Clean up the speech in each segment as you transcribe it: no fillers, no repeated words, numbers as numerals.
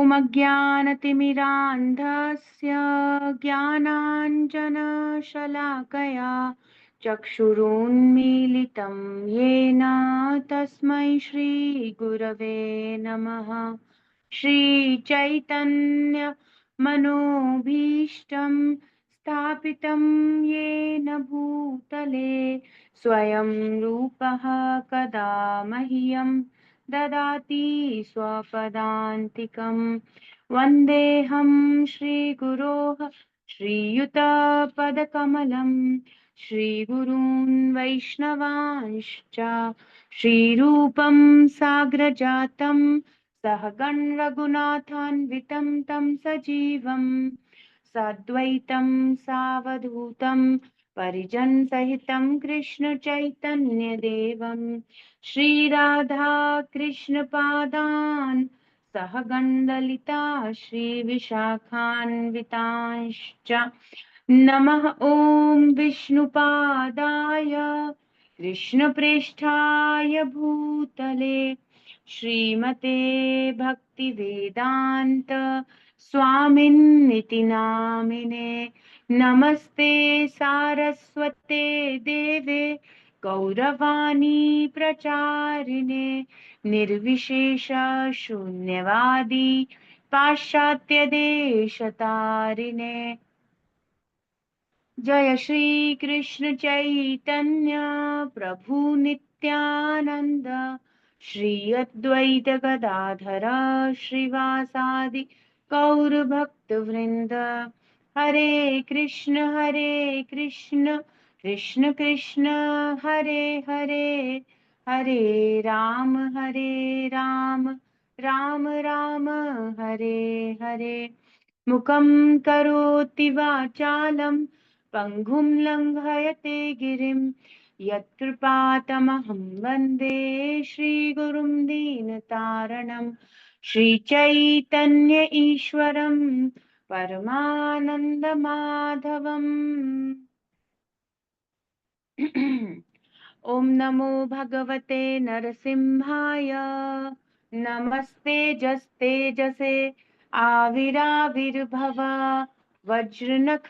ओमज्ञानतिमिरान्धस्य ज्ञानाञ्जनशलाकया चक्षुरुन्मीलितं येन तस्मै श्रीगुरवे नमः। श्रीचैतन्य मनोभीष्टं स्थापितं येन भूतले स्वयं रूपः कदा मह्यं ददाति स्वपदान्तिकम्। वन्देऽहं श्रीगुरोः श्रीयुतपदकमलं श्रीगुरून् वैष्णवांश्च श्रीरूपं साग्रजातं सहगण रघुनाथान्वितं तं सजीवं साद्वैतं सावधूतं परिजन सहितं कृष्ण चैतन्य देवं श्रीराधा कृष्ण पादान् सहगण ललिता श्रीविशाखान्वितांश्च नमः। ॐ विष्णुपादाय कृष्णप्रेष्ठाय भूतले श्रीमते भक्तिवेदान्त स्वामिन्निति नामिने। नमस्ते सारस्वते देवे गौरवाणी प्रचारिणे निर्विशेष शून्यवादी पाश्चात्य देशतारिणे। जय श्री कृष्ण चैतन्य प्रभु नित्यानंद श्री अद्वैत गदाधर श्रीवासादि गौर भक्त वृंद। हरे कृष्ण कृष्ण कृष्ण हरे हरे, हरे राम राम राम हरे हरे। मुखं करोति वाचालं पङ्गुं लङ्घयते गिरिं यत्कृपातमहं वन्दे श्रीगुरुं दीनतारणं। श्रीचैतन्य ईश्वरं परमानन्दमाधवम्। ॐ नमो भगवते नरसिंहाय नमस्तेजस्तेजसे आविराविर्भव वज्रनख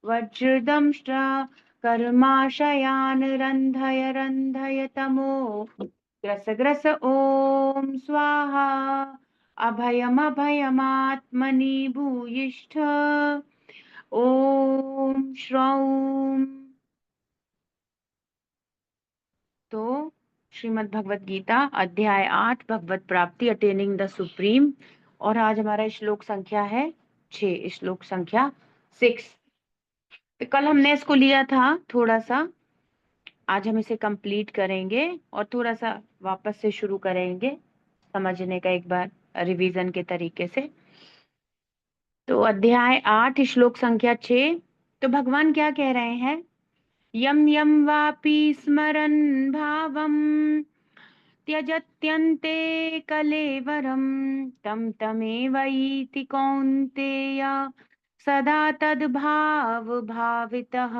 वज्रदंष्ट्र कर्माशयान् रन्धय रन्धय तमो ग्रस ग्रस ॐ स्वाहा। अभयमभयमात्मनि भूयिष्ठ ॐ श्रौं। तो श्रीमद् भगवत गीता अध्याय 8 भगवत प्राप्ति अटेनिंग द सुप्रीम, और आज हमारा श्लोक संख्या है 6, श्लोक संख्या 6। तो कल हमने इसको लिया था थोड़ा सा, आज हम इसे कंप्लीट करेंगे और थोड़ा सा वापस से शुरू करेंगे समझने का, एक बार रिवीजन के तरीके से। तो अध्याय 8 श्लोक संख्या 6, तो भगवान क्या कह रहे हैं? यम यम वापि स्मरन् भावं त्यजत्यन्ते कलेवरं तं तमेवैति कौन्तेय सदा तद्भाव भावितः।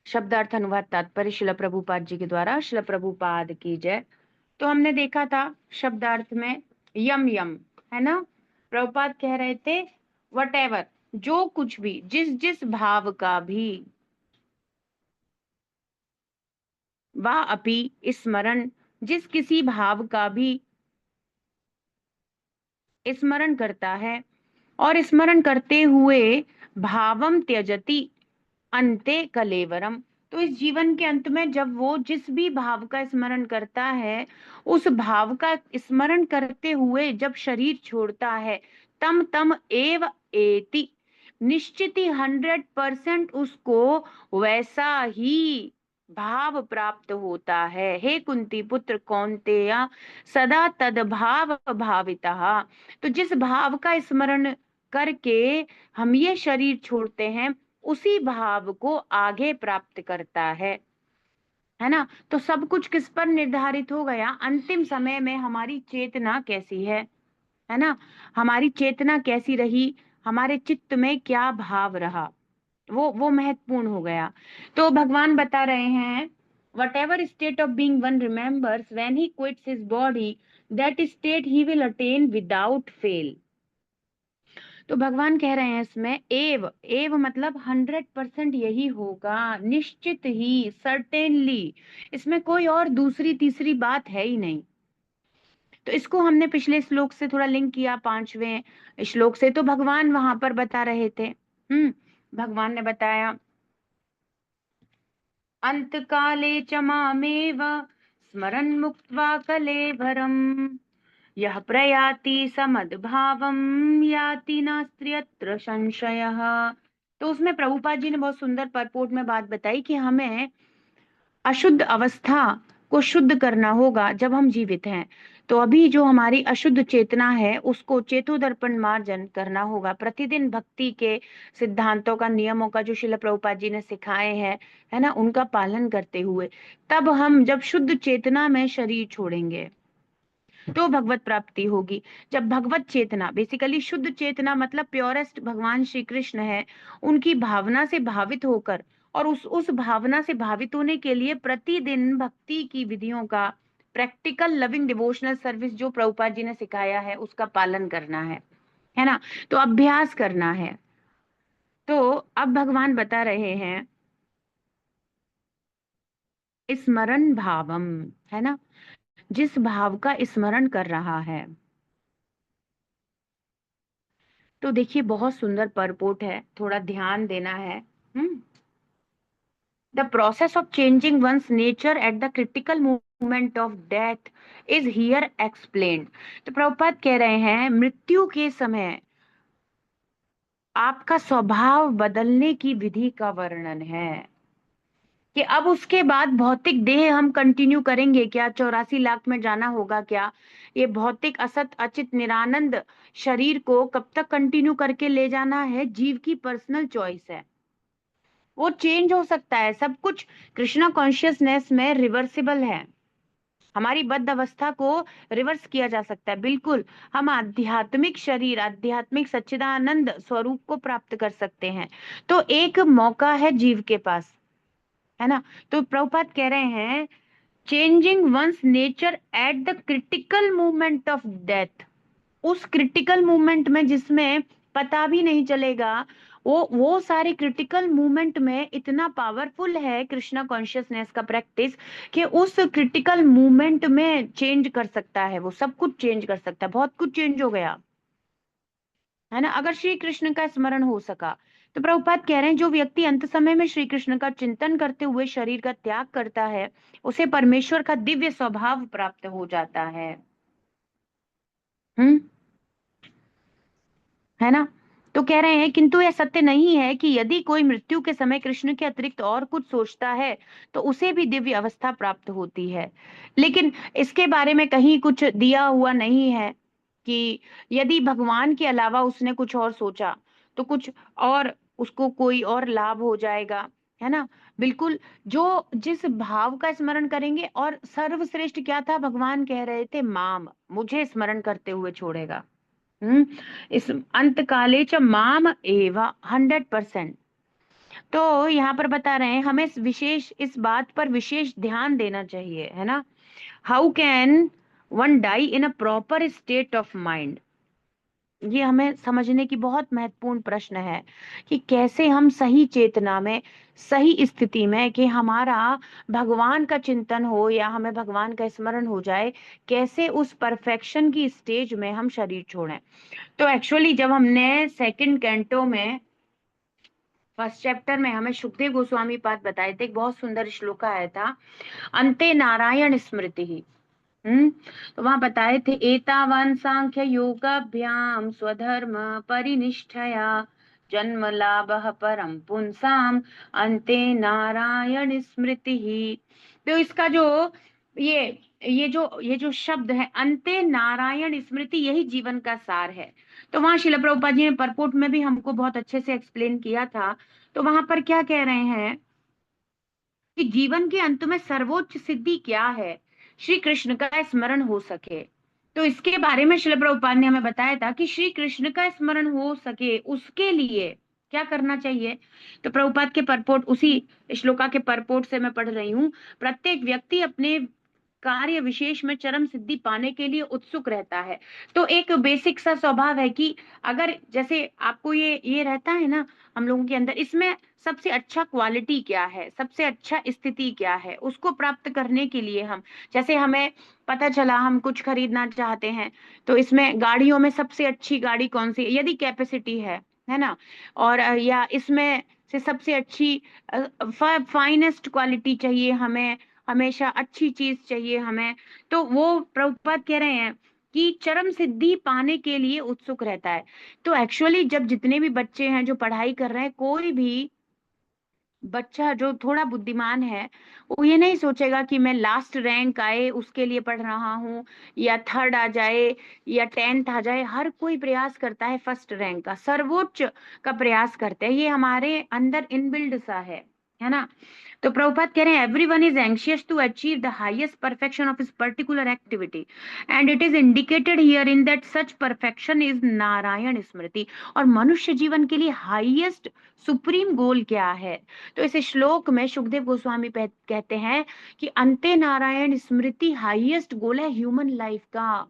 शब्दार्थ अनुवाद तात्पर्य शिल प्रभुपाद जी के द्वारा। शिल प्रभुपाद की जय। तो हमने देखा था शब्दार्थ में यम यम, है ना। प्रभुपाद कह रहे थे वटेवर, जो कुछ भी, जिस जिस भाव का भी, वा अपि स्मरण, जिस किसी भाव का भी स्मरण करता है, और स्मरण करते हुए भावम त्यजति अंते कलेवरम, तो इस जीवन के अंत में जब वो जिस भी भाव का स्मरण करता है, उस भाव का स्मरण करते हुए जब शरीर छोड़ता है, तम तम एव एति, निश्चित ही 100% उसको वैसा ही भाव प्राप्त होता है। हे कुंती पुत्र कौन्तेय सदा तद्भाव भावितः, तो जिस भाव का स्मरण करके हम ये शरीर छोड़ते हैं, उसी भाव को आगे प्राप्त करता है ना। तो सब कुछ किस पर निर्धारित हो गया? अंतिम समय में हमारी चेतना कैसी है ना, हमारी चेतना कैसी रही, हमारे चित्त में क्या भाव रहा, वो महत्वपूर्ण हो गया। तो भगवान बता रहे हैं whatever state of being one remembers, when he quits his body, that state he will attain without fail. तो भगवान कह रहे हैं इसमें एव एव मतलब 100% यही होगा, निश्चित ही, सर्टेनली, इसमें कोई और दूसरी तीसरी बात है ही नहीं। तो इसको हमने पिछले श्लोक से थोड़ा लिंक किया, 5वें श्लोक से। तो भगवान वहां पर बता रहे थे, भगवान ने बताया, अंत काले च मामेव स्मरन् मुक्त्वा कलेवरम् यह प्रयाति समद्भावम याति नास्त्यत्र संशयः। तो उसमें प्रभुपाद जी ने बहुत सुंदर परपोर्ट में बात बताई कि हमें अशुद्ध अवस्था को शुद्ध करना होगा जब हम जीवित हैं। तो अभी जो हमारी अशुद्ध चेतना है उसको चेतोदर्पण मार्जन करना होगा, प्रतिदिन भक्ति के सिद्धांतों का, नियमों का जो शिल प्रभुपाद जी ने सिखाए हैं, है ना, उनका पालन करते हुए तब हम जब शुद्ध चेतना में शरीर छोड़ेंगे तो भगवत प्राप्ति होगी। जब भगवत चेतना, बेसिकली शुद्ध चेतना मतलब प्योरेस्ट भगवान श्री कृष्ण है, उनकी भावना से भावित होकर और उस भावना से भावित होने के लिए प्रतिदिन भक्ति की विधियों का, प्रैक्टिकल लविंग डिवोशनल सर्विस जो प्रभुपाद जी ने सिखाया है उसका पालन करना है ना, तो अभ्यास करना है। तो अब भगवान बता रहे हैं स्मरण भावम, है ना, जिस भाव का स्मरण कर रहा है। तो देखिए बहुत सुंदर परपोर्ट है, थोड़ा ध्यान देना है। The process of changing one's nature at the critical moment of death is here explained. तो प्रभुपाद कह रहे हैं मृत्यु के समय आपका स्वभाव बदलने की विधि का वर्णन है कि अब उसके बाद भौतिक देह हम कंटिन्यू करेंगे क्या, 84 लाख में जाना होगा क्या, ये भौतिक असत अचित निरानंद शरीर को कब तक कंटिन्यू करके ले जाना है, जीव की पर्सनल चॉइस है, वो चेंज हो सकता है सब कुछ। कृष्णा कॉन्शियसनेस में रिवर्सिबल है, हमारी बद्ध अवस्था को रिवर्स किया जा सकता है, बिल्कुल। हम आध्यात्मिक शरीर, आध्यात्मिक सच्चिदानंद स्वरूप को प्राप्त कर सकते हैं। तो एक मौका है जीव के पास, है ना। तो प्रभुपाद कह रहे हैं changing one's nature at the critical movement of death, उस क्रिटिकल मूवमेंट में जिसमें पता भी नहीं चलेगा, वो सारे क्रिटिकल मूवमेंट में इतना पावरफुल है कृष्णा कॉन्शियसनेस का प्रैक्टिस कि उस क्रिटिकल मूवमेंट में चेंज कर सकता है, वो सब कुछ चेंज कर सकता है, बहुत कुछ चेंज हो गया, है ना, अगर श्री कृष्ण का स्मरण हो सका। तो प्रभुपाद कह रहे हैं जो व्यक्ति अंत समय में श्री कृष्ण का चिंतन करते हुए शरीर का त्याग करता है उसे परमेश्वर का दिव्य स्वभाव प्राप्त हो जाता हम्म है ना। तो कह रहे हैं किंतु यह सत्य नहीं है कि यदि कोई मृत्यु के समय कृष्ण के अतिरिक्त और कुछ सोचता है तो उसे भी दिव्य अवस्था प्राप्त होती है। लेकिन इसके बारे में कहीं कुछ दिया हुआ नहीं है कि यदि भगवान के अलावा उसने कुछ और सोचा तो कुछ और उसको कोई और लाभ हो जाएगा, है ना। बिल्कुल, जो जिस भाव का स्मरण करेंगे, और सर्वश्रेष्ठ क्या था, भगवान कह रहे थे माम, मुझे स्मरण करते हुए छोड़ेगा। हम्म इस अंत काले च माम एवा 100%। तो यहाँ पर बता रहे हैं हमें इस बात पर विशेष ध्यान देना चाहिए, है ना। How can one die in a proper state of mind, ये हमें समझने की बहुत महत्वपूर्ण प्रश्न है कि कैसे हम सही चेतना में, सही स्थिति में, कि हमारा भगवान का चिंतन हो या हमें भगवान का स्मरण हो जाए, कैसे उस परफेक्शन की स्टेज में हम शरीर छोड़ें। तो एक्चुअली जब हमने सेकंड कैंटो में फर्स्ट चैप्टर में हमें सुखदेव गोस्वामी पाद बताए थे, एक बहुत सुंदर श्लोक आया था, अंते नारायण स्मृति ही। तो वहां बताए थे एतावान सांख्य योगाभ्याम स्वधर्म परिनिष्ठया जन्म लाभ परम पुंसाम अंते नारायण स्मृति ही। तो इसका जो ये ये जो शब्द है अंते नारायण स्मृति, यही जीवन का सार है। तो वहां शिल प्रभुपाद जी ने परपोर्ट में भी हमको बहुत अच्छे से एक्सप्लेन किया था। तो वहां पर क्या कह रहे हैं कि जीवन के अंत में सर्वोच्च सिद्धि क्या है, श्री कृष्ण का स्मरण हो सके। तो इसके बारे में श्रील प्रभुपाद ने हमें बताया था कि श्री कृष्ण का स्मरण हो सके उसके लिए क्या करना चाहिए? तो प्रभुपाद के परपोट, उसी श्लोका के परपोट से मैं पढ़ रही हूँ। प्रत्येक व्यक्ति अपने कार्य विशेष में चरम सिद्धि पाने के लिए उत्सुक रहता है। तो एक बेसिक सा स्वभाव है कि अगर जैसे आपको ये रहता है ना हम लोगों के अंदर, इसमें सबसे अच्छा क्वालिटी क्या है, सबसे अच्छा स्थिति क्या है, उसको प्राप्त करने के लिए हम, जैसे हमें पता चला हम कुछ खरीदना चाहते हैं, तो इसमें गाड़ियों में सबसे अच्छी गाड़ी कौन सी है, यदि कैपेसिटी है ना, और या इसमें से सबसे अच्छी फाइनेस्ट क्वालिटी चाहिए हमें, हमेशा अच्छी चीज चाहिए हमें, तो वो प्रभुपाद कह रहे हैं कि चरम सिद्धि पाने के लिए उत्सुक रहता है। तो एक्चुअली जब जितने भी बच्चे हैं जो पढ़ाई कर रहे हैं, कोई भी बच्चा जो थोड़ा बुद्धिमान है, वो ये नहीं सोचेगा कि मैं लास्ट रैंक आए उसके लिए पढ़ रहा हूँ, या थर्ड आ जाए, या 10th आ जाए। हर कोई प्रयास करता है फर्स्ट रैंक का, सर्वोच्च का प्रयास करते हैं, ये हमारे अंदर इनबिल्ड सा है ना। तो प्रभुपाद कह रहे हैं everyone is anxious to achieve the highest perfection of his particular activity, and it is indicated here in that such perfection is Narayan स्मृति। और मनुष्य जीवन के लिए हाईएस्ट सुप्रीम गोल क्या है? तो इस श्लोक में सुखदेव गोस्वामी कहते हैं कि अंते नारायण स्मृति हाईएस्ट गोल है ह्यूमन लाइफ का,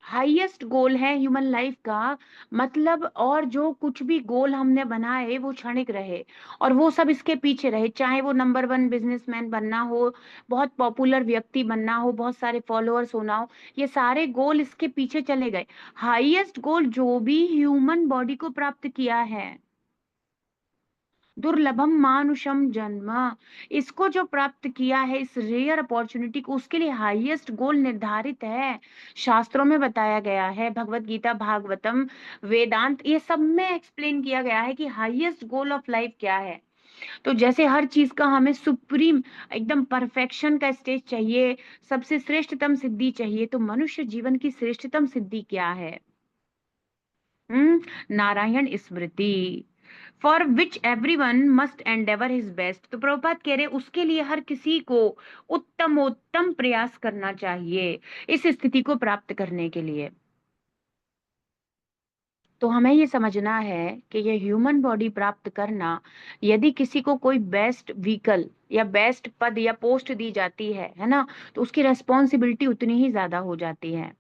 हाईएस्ट गोल है ह्यूमन लाइफ का। मतलब और जो कुछ भी गोल हमने बनाए वो क्षणिक रहे, और वो सब इसके पीछे रहे, चाहे वो नंबर 1 बिजनेसमैन बनना हो, बहुत पॉपुलर व्यक्ति बनना हो, बहुत सारे फॉलोअर्स होना हो, ये सारे गोल इसके पीछे चले गए। हाईएस्ट गोल जो भी ह्यूमन बॉडी को प्राप्त किया है, दुर्लभम मानुषम जन्म, इसको जो प्राप्त किया है, इस रेयर अपॉर्चुनिटी को, उसके लिए हाईएस्ट गोल निर्धारित है, शास्त्रों में बताया गया है, भगवत गीता, भागवतम, वेदांत, ये सब में एक्सप्लेन किया गया है कि हाईएस्ट गोल ऑफ लाइफ क्या है। तो जैसे हर चीज का हमें सुप्रीम एकदम परफेक्शन का स्टेज चाहिए, सबसे श्रेष्ठतम सिद्धि चाहिए, तो मनुष्य जीवन की श्रेष्ठतम सिद्धि क्या है? नारायण स्मृति, for which every one must endeavour his best. तो प्रभुपाद कह रहे उसके लिए हर किसी को उत्तमोत्तम प्रयास करना चाहिए इस स्थिति को प्राप्त करने के लिए। तो हमें ये समझना है कि ये ह्यूमन बॉडी प्राप्त करना, यदि किसी को कोई बेस्ट व्हीकल या बेस्ट पद या पोस्ट दी जाती है ना, तो उसकी रेस्पॉन्सिबिलिटी उतनी ही ज्यादा हो जाती है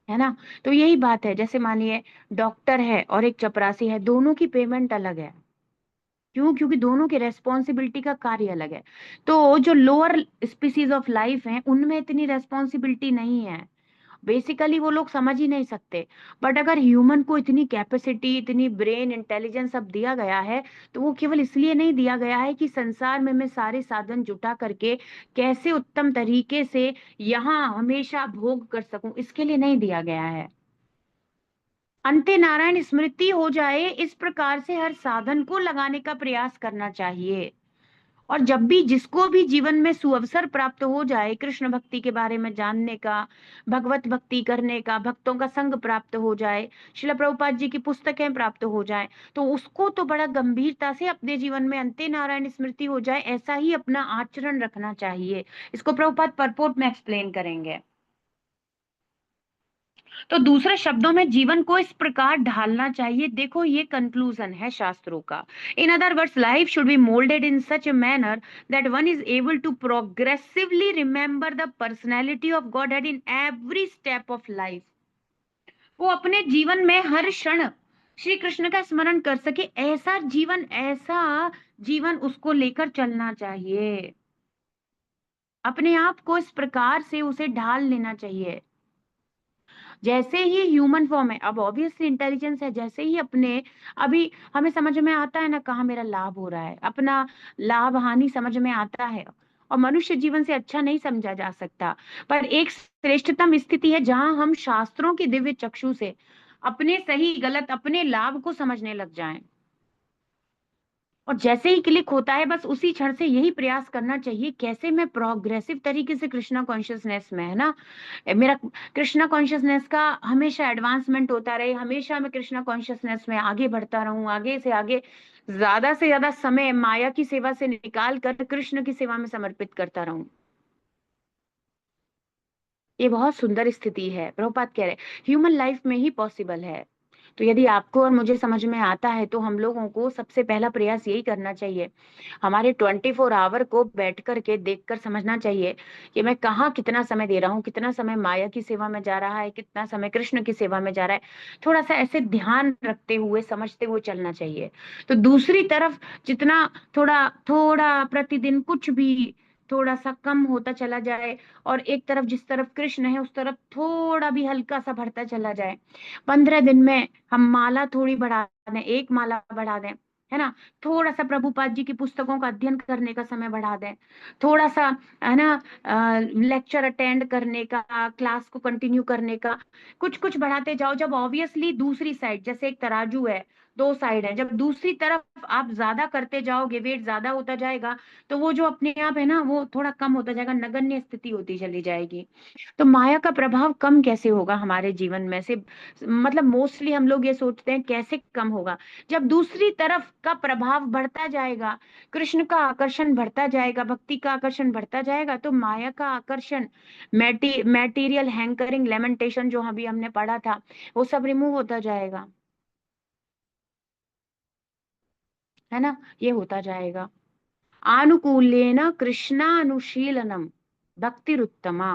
ना। तो यही बात है, जैसे मानिए डॉक्टर है और एक चपरासी है, दोनों की पेमेंट अलग है। क्यों? क्योंकि दोनों की रेस्पॉन्सिबिलिटी का कार्य अलग है। तो जो लोअर स्पीसीज ऑफ लाइफ है उनमें इतनी रेस्पॉन्सिबिलिटी नहीं है, बेसिकली वो लोग समझ ही नहीं सकते। बट अगर ह्यूमन को इतनी कैपेसिटी, इतनी ब्रेन इंटेलिजेंस अब दिया गया है, तो वो केवल इसलिए नहीं दिया गया है कि संसार में मैं सारे साधन जुटा करके कैसे उत्तम तरीके से यहाँ हमेशा भोग कर सकूं, इसके लिए नहीं दिया गया है। अंते नारायण स्मृति हो जाए, इस प्रकार से हर साधन को लगाने का प्रयास करना चाहिए। और जब भी जिसको भी जीवन में सुअवसर प्राप्त हो जाए कृष्ण भक्ति के बारे में जानने का, भगवत भक्ति करने का, भक्तों का संग प्राप्त हो जाए, शिला प्रभुपाद जी की पुस्तकें प्राप्त हो जाए, तो उसको तो बड़ा गंभीरता से अपने जीवन में अंते नारायण स्मृति हो जाए, ऐसा ही अपना आचरण रखना चाहिए। इसको प्रभुपाद परपोर्ट में एक्सप्लेन करेंगे। तो दूसरे शब्दों में जीवन को इस प्रकार ढालना चाहिए, देखो ये कंक्लूजन है शास्त्रों का। In other words, life should be moulded in such a manner that one is able to progressively remember the personality of Godhead in every step of life. वो अपने जीवन में हर क्षण श्री कृष्ण का स्मरण कर सके, ऐसा जीवन, ऐसा जीवन उसको लेकर चलना चाहिए। अपने आप को इस प्रकार से उसे ढाल लेना चाहिए, जैसे ही ह्यूमन फॉर्म है, अब ऑब्वियसली इंटेलिजेंस है, जैसे ही अपने, अभी हमें समझ में आता है ना कहाँ मेरा लाभ हो रहा है, अपना लाभ हानि समझ में आता है, और मनुष्य जीवन से अच्छा नहीं समझा जा सकता। पर एक श्रेष्ठतम स्थिति है जहां हम शास्त्रों की दिव्य चक्षु से अपने सही गलत, अपने लाभ को समझने लग जाएं। और जैसे ही क्लिक होता है, बस उसी क्षण से यही प्रयास करना चाहिए, कैसे मैं प्रोग्रेसिव तरीके से कृष्णा कॉन्शियसनेस में, है ना, मेरा कृष्णा कॉन्शियसनेस का हमेशा एडवांसमेंट होता रहे, हमेशा मैं कृष्णा कॉन्शियसनेस में आगे बढ़ता रहूं, आगे से ज्यादा समय माया की सेवा से निकाल कर कृष्ण की सेवा में समर्पित करता रहूं। ये बहुत सुंदर स्थिति है, प्रभुपाद कह रहे ह्यूमन लाइफ में ही पॉसिबल है। तो यदि आपको और मुझे समझ में आता है तो हम लोगों को सबसे पहला प्रयास यही करना चाहिए, हमारे 24 आवर को बैठ करके देख कर समझना चाहिए कि मैं कहाँ कितना समय दे रहा हूँ, कितना समय माया की सेवा में जा रहा है, कितना समय कृष्ण की सेवा में जा रहा है। थोड़ा सा ऐसे ध्यान रखते हुए समझते हुए चलना चाहिए। तो दूसरी तरफ जितना थोड़ा थोड़ा प्रतिदिन कुछ भी थोड़ा सा कम होता चला जाए, और एक तरफ जिस तरफ कृष्ण है उस तरफ थोड़ा भी हल्का सा बढ़ता चला जाए, 15 दिन में हम माला थोड़ी बढ़ा दें, एक माला बढ़ा दें, है ना, थोड़ा सा प्रभुपाद जी की पुस्तकों का अध्ययन करने का समय बढ़ा दें, थोड़ा सा, है ना, लेक्चर अटेंड करने का, क्लास को कंटिन्यू करने का, कुछ कुछ बढ़ाते जाओ। जब ऑब्वियसली दूसरी साइड, जैसे एक तराजू है, दो साइड है, जब दूसरी तरफ आप ज्यादा करते जाओगे, वेट ज्यादा होता जाएगा, तो वो जो अपने आप है ना वो थोड़ा कम होता जाएगा, नगण्य स्थिति होती चली जाएगी। तो माया का प्रभाव कम कैसे होगा हमारे जीवन में से, मतलब मोस्टली हम लोग ये सोचते हैं कैसे कम होगा, जब दूसरी तरफ का प्रभाव बढ़ता जाएगा, कृष्ण का आकर्षण बढ़ता जाएगा, भक्ति का आकर्षण बढ़ता जाएगा, तो माया का आकर्षण, मैटीरियल हैंकरिंग लेमेंटेशन जो अभी हमने पढ़ा था, वो सब रिमूव होता जाएगा, है ना, ये होता जाएगा। आनुकूल्येन कृष्णानुशीलनम भक्तिरुत्तमा,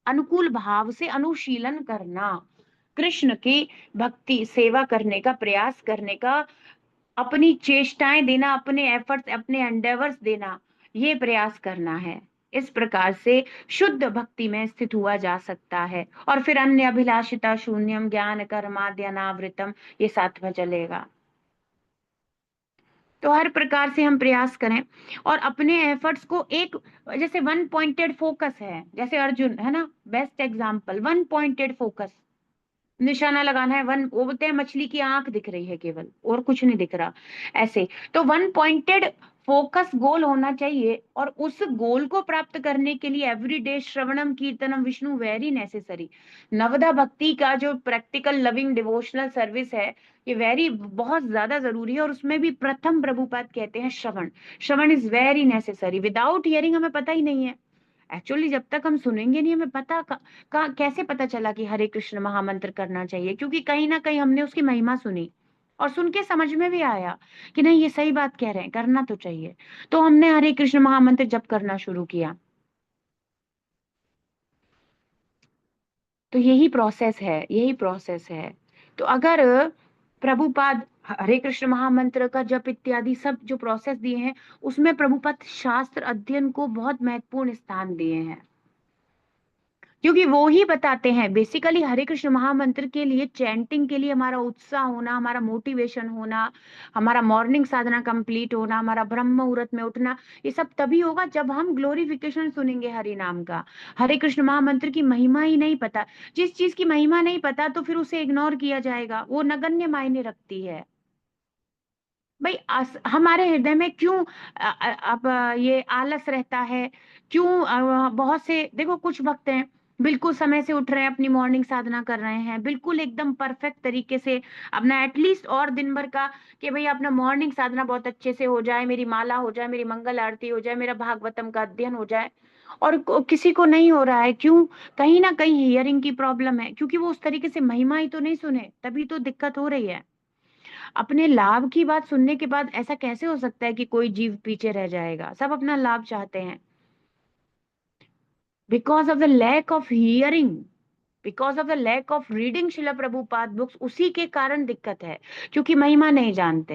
अनुकूल भाव से अनुशीलन करना, कृष्ण की भक्ति सेवा करने का प्रयास करने का, अपनी चेष्टाएं देना, अपने एफर्ट्स, अपने एंडेवर्स देना, ये प्रयास करना है। इस प्रकार से शुद्ध भक्ति में स्थित हुआ जा सकता है। और फिर अन्य अभिलाषिता शून्यम ज्ञान कर्माद्य अनावृतम, ये साथ में चलेगा। तो हर प्रकार से हम प्रयास करें और अपने एफर्ट्स को एक, जैसे वन पॉइंटेड फोकस है, जैसे अर्जुन है ना, best example, one pointed focus, निशाना लगाना है, वन, वो बोलते हैं मछली की आंख दिख रही है केवल, और कुछ नहीं दिख रहा, ऐसे। तो वन पॉइंटेड फोकस गोल होना चाहिए, और उस गोल को प्राप्त करने के लिए एवरीडे श्रवणम कीर्तनम विष्णु वेरी नेसेसरी। नवदा भक्ति का जो प्रैक्टिकल लविंग डिवोशनल सर्विस है, ये वेरी बहुत ज्यादा जरूरी है, और उसमें भी प्रथम प्रभुपाद कहते हैं श्रवण, श्रवण is very necessary. Without hearing हमें पता ही नहीं है एक्चुअली, जब तक हम सुनेंगे नहीं हमें पता कैसे पता चला कि हरे कृष्ण महामंत्र करना चाहिए, क्योंकि कहीं ना कहीं हमने उसकी महिमा सुनी, और सुन के समझ में भी आया कि नहीं ये सही बात कह रहे हैं, करना तो चाहिए, तो हमने हरे कृष्ण महामंत्र जप करना शुरू किया। तो यही प्रोसेस है, यही प्रोसेस है। तो अगर प्रभुपाद हरे कृष्ण महामंत्र का जप इत्यादि सब जो प्रोसेस दिए हैं, उसमें प्रभुपाद शास्त्र अध्ययन को बहुत महत्वपूर्ण स्थान दिए हैं, क्योंकि वो ही बताते हैं बेसिकली हरे कृष्ण महामंत्र के लिए, चैंटिंग के लिए हमारा उत्साह होना, हमारा मोटिवेशन होना, हमारा मॉर्निंग साधना कंप्लीट होना, हमारा ब्रह्म मुहूर्त में उठना, ये सब तभी होगा जब हम ग्लोरिफिकेशन सुनेंगे हरि नाम का। हरे कृष्ण महामंत्र की महिमा ही नहीं पता, जिस चीज की महिमा नहीं पता तो फिर उसे इग्नोर किया जाएगा, वो नगण्य मायने रखती है। भाई हमारे हृदय में क्यों अब ये आलस रहता है, क्यों बहुत से देखो कुछ भक्त हैं बिल्कुल समय से उठ रहे हैं, अपनी मॉर्निंग साधना कर रहे हैं बिल्कुल एकदम परफेक्ट तरीके से, अपना एटलीस्ट और दिन भर का, कि भाई अपना मॉर्निंग साधना बहुत अच्छे से हो जाए, मेरी माला हो जाए, मेरी मंगल आरती हो जाए, मेरा भागवतम का अध्ययन हो जाए, और किसी को नहीं हो रहा है, क्यों? कहीं ना कहीं हियरिंग की प्रॉब्लम है, क्योंकि वो उस तरीके से महिमा ही तो नहीं सुने, तभी तो दिक्कत हो रही है। अपने लाभ की बात सुनने के बाद ऐसा कैसे हो सकता है कि कोई जीव पीछे रह जाएगा? सब अपना लाभ चाहते हैं, because of the lack of hearing, because of the lack of reading Srila Prabhupada books, उसी के कारण दिक्कत है, क्योंकि महिमा नहीं जानते,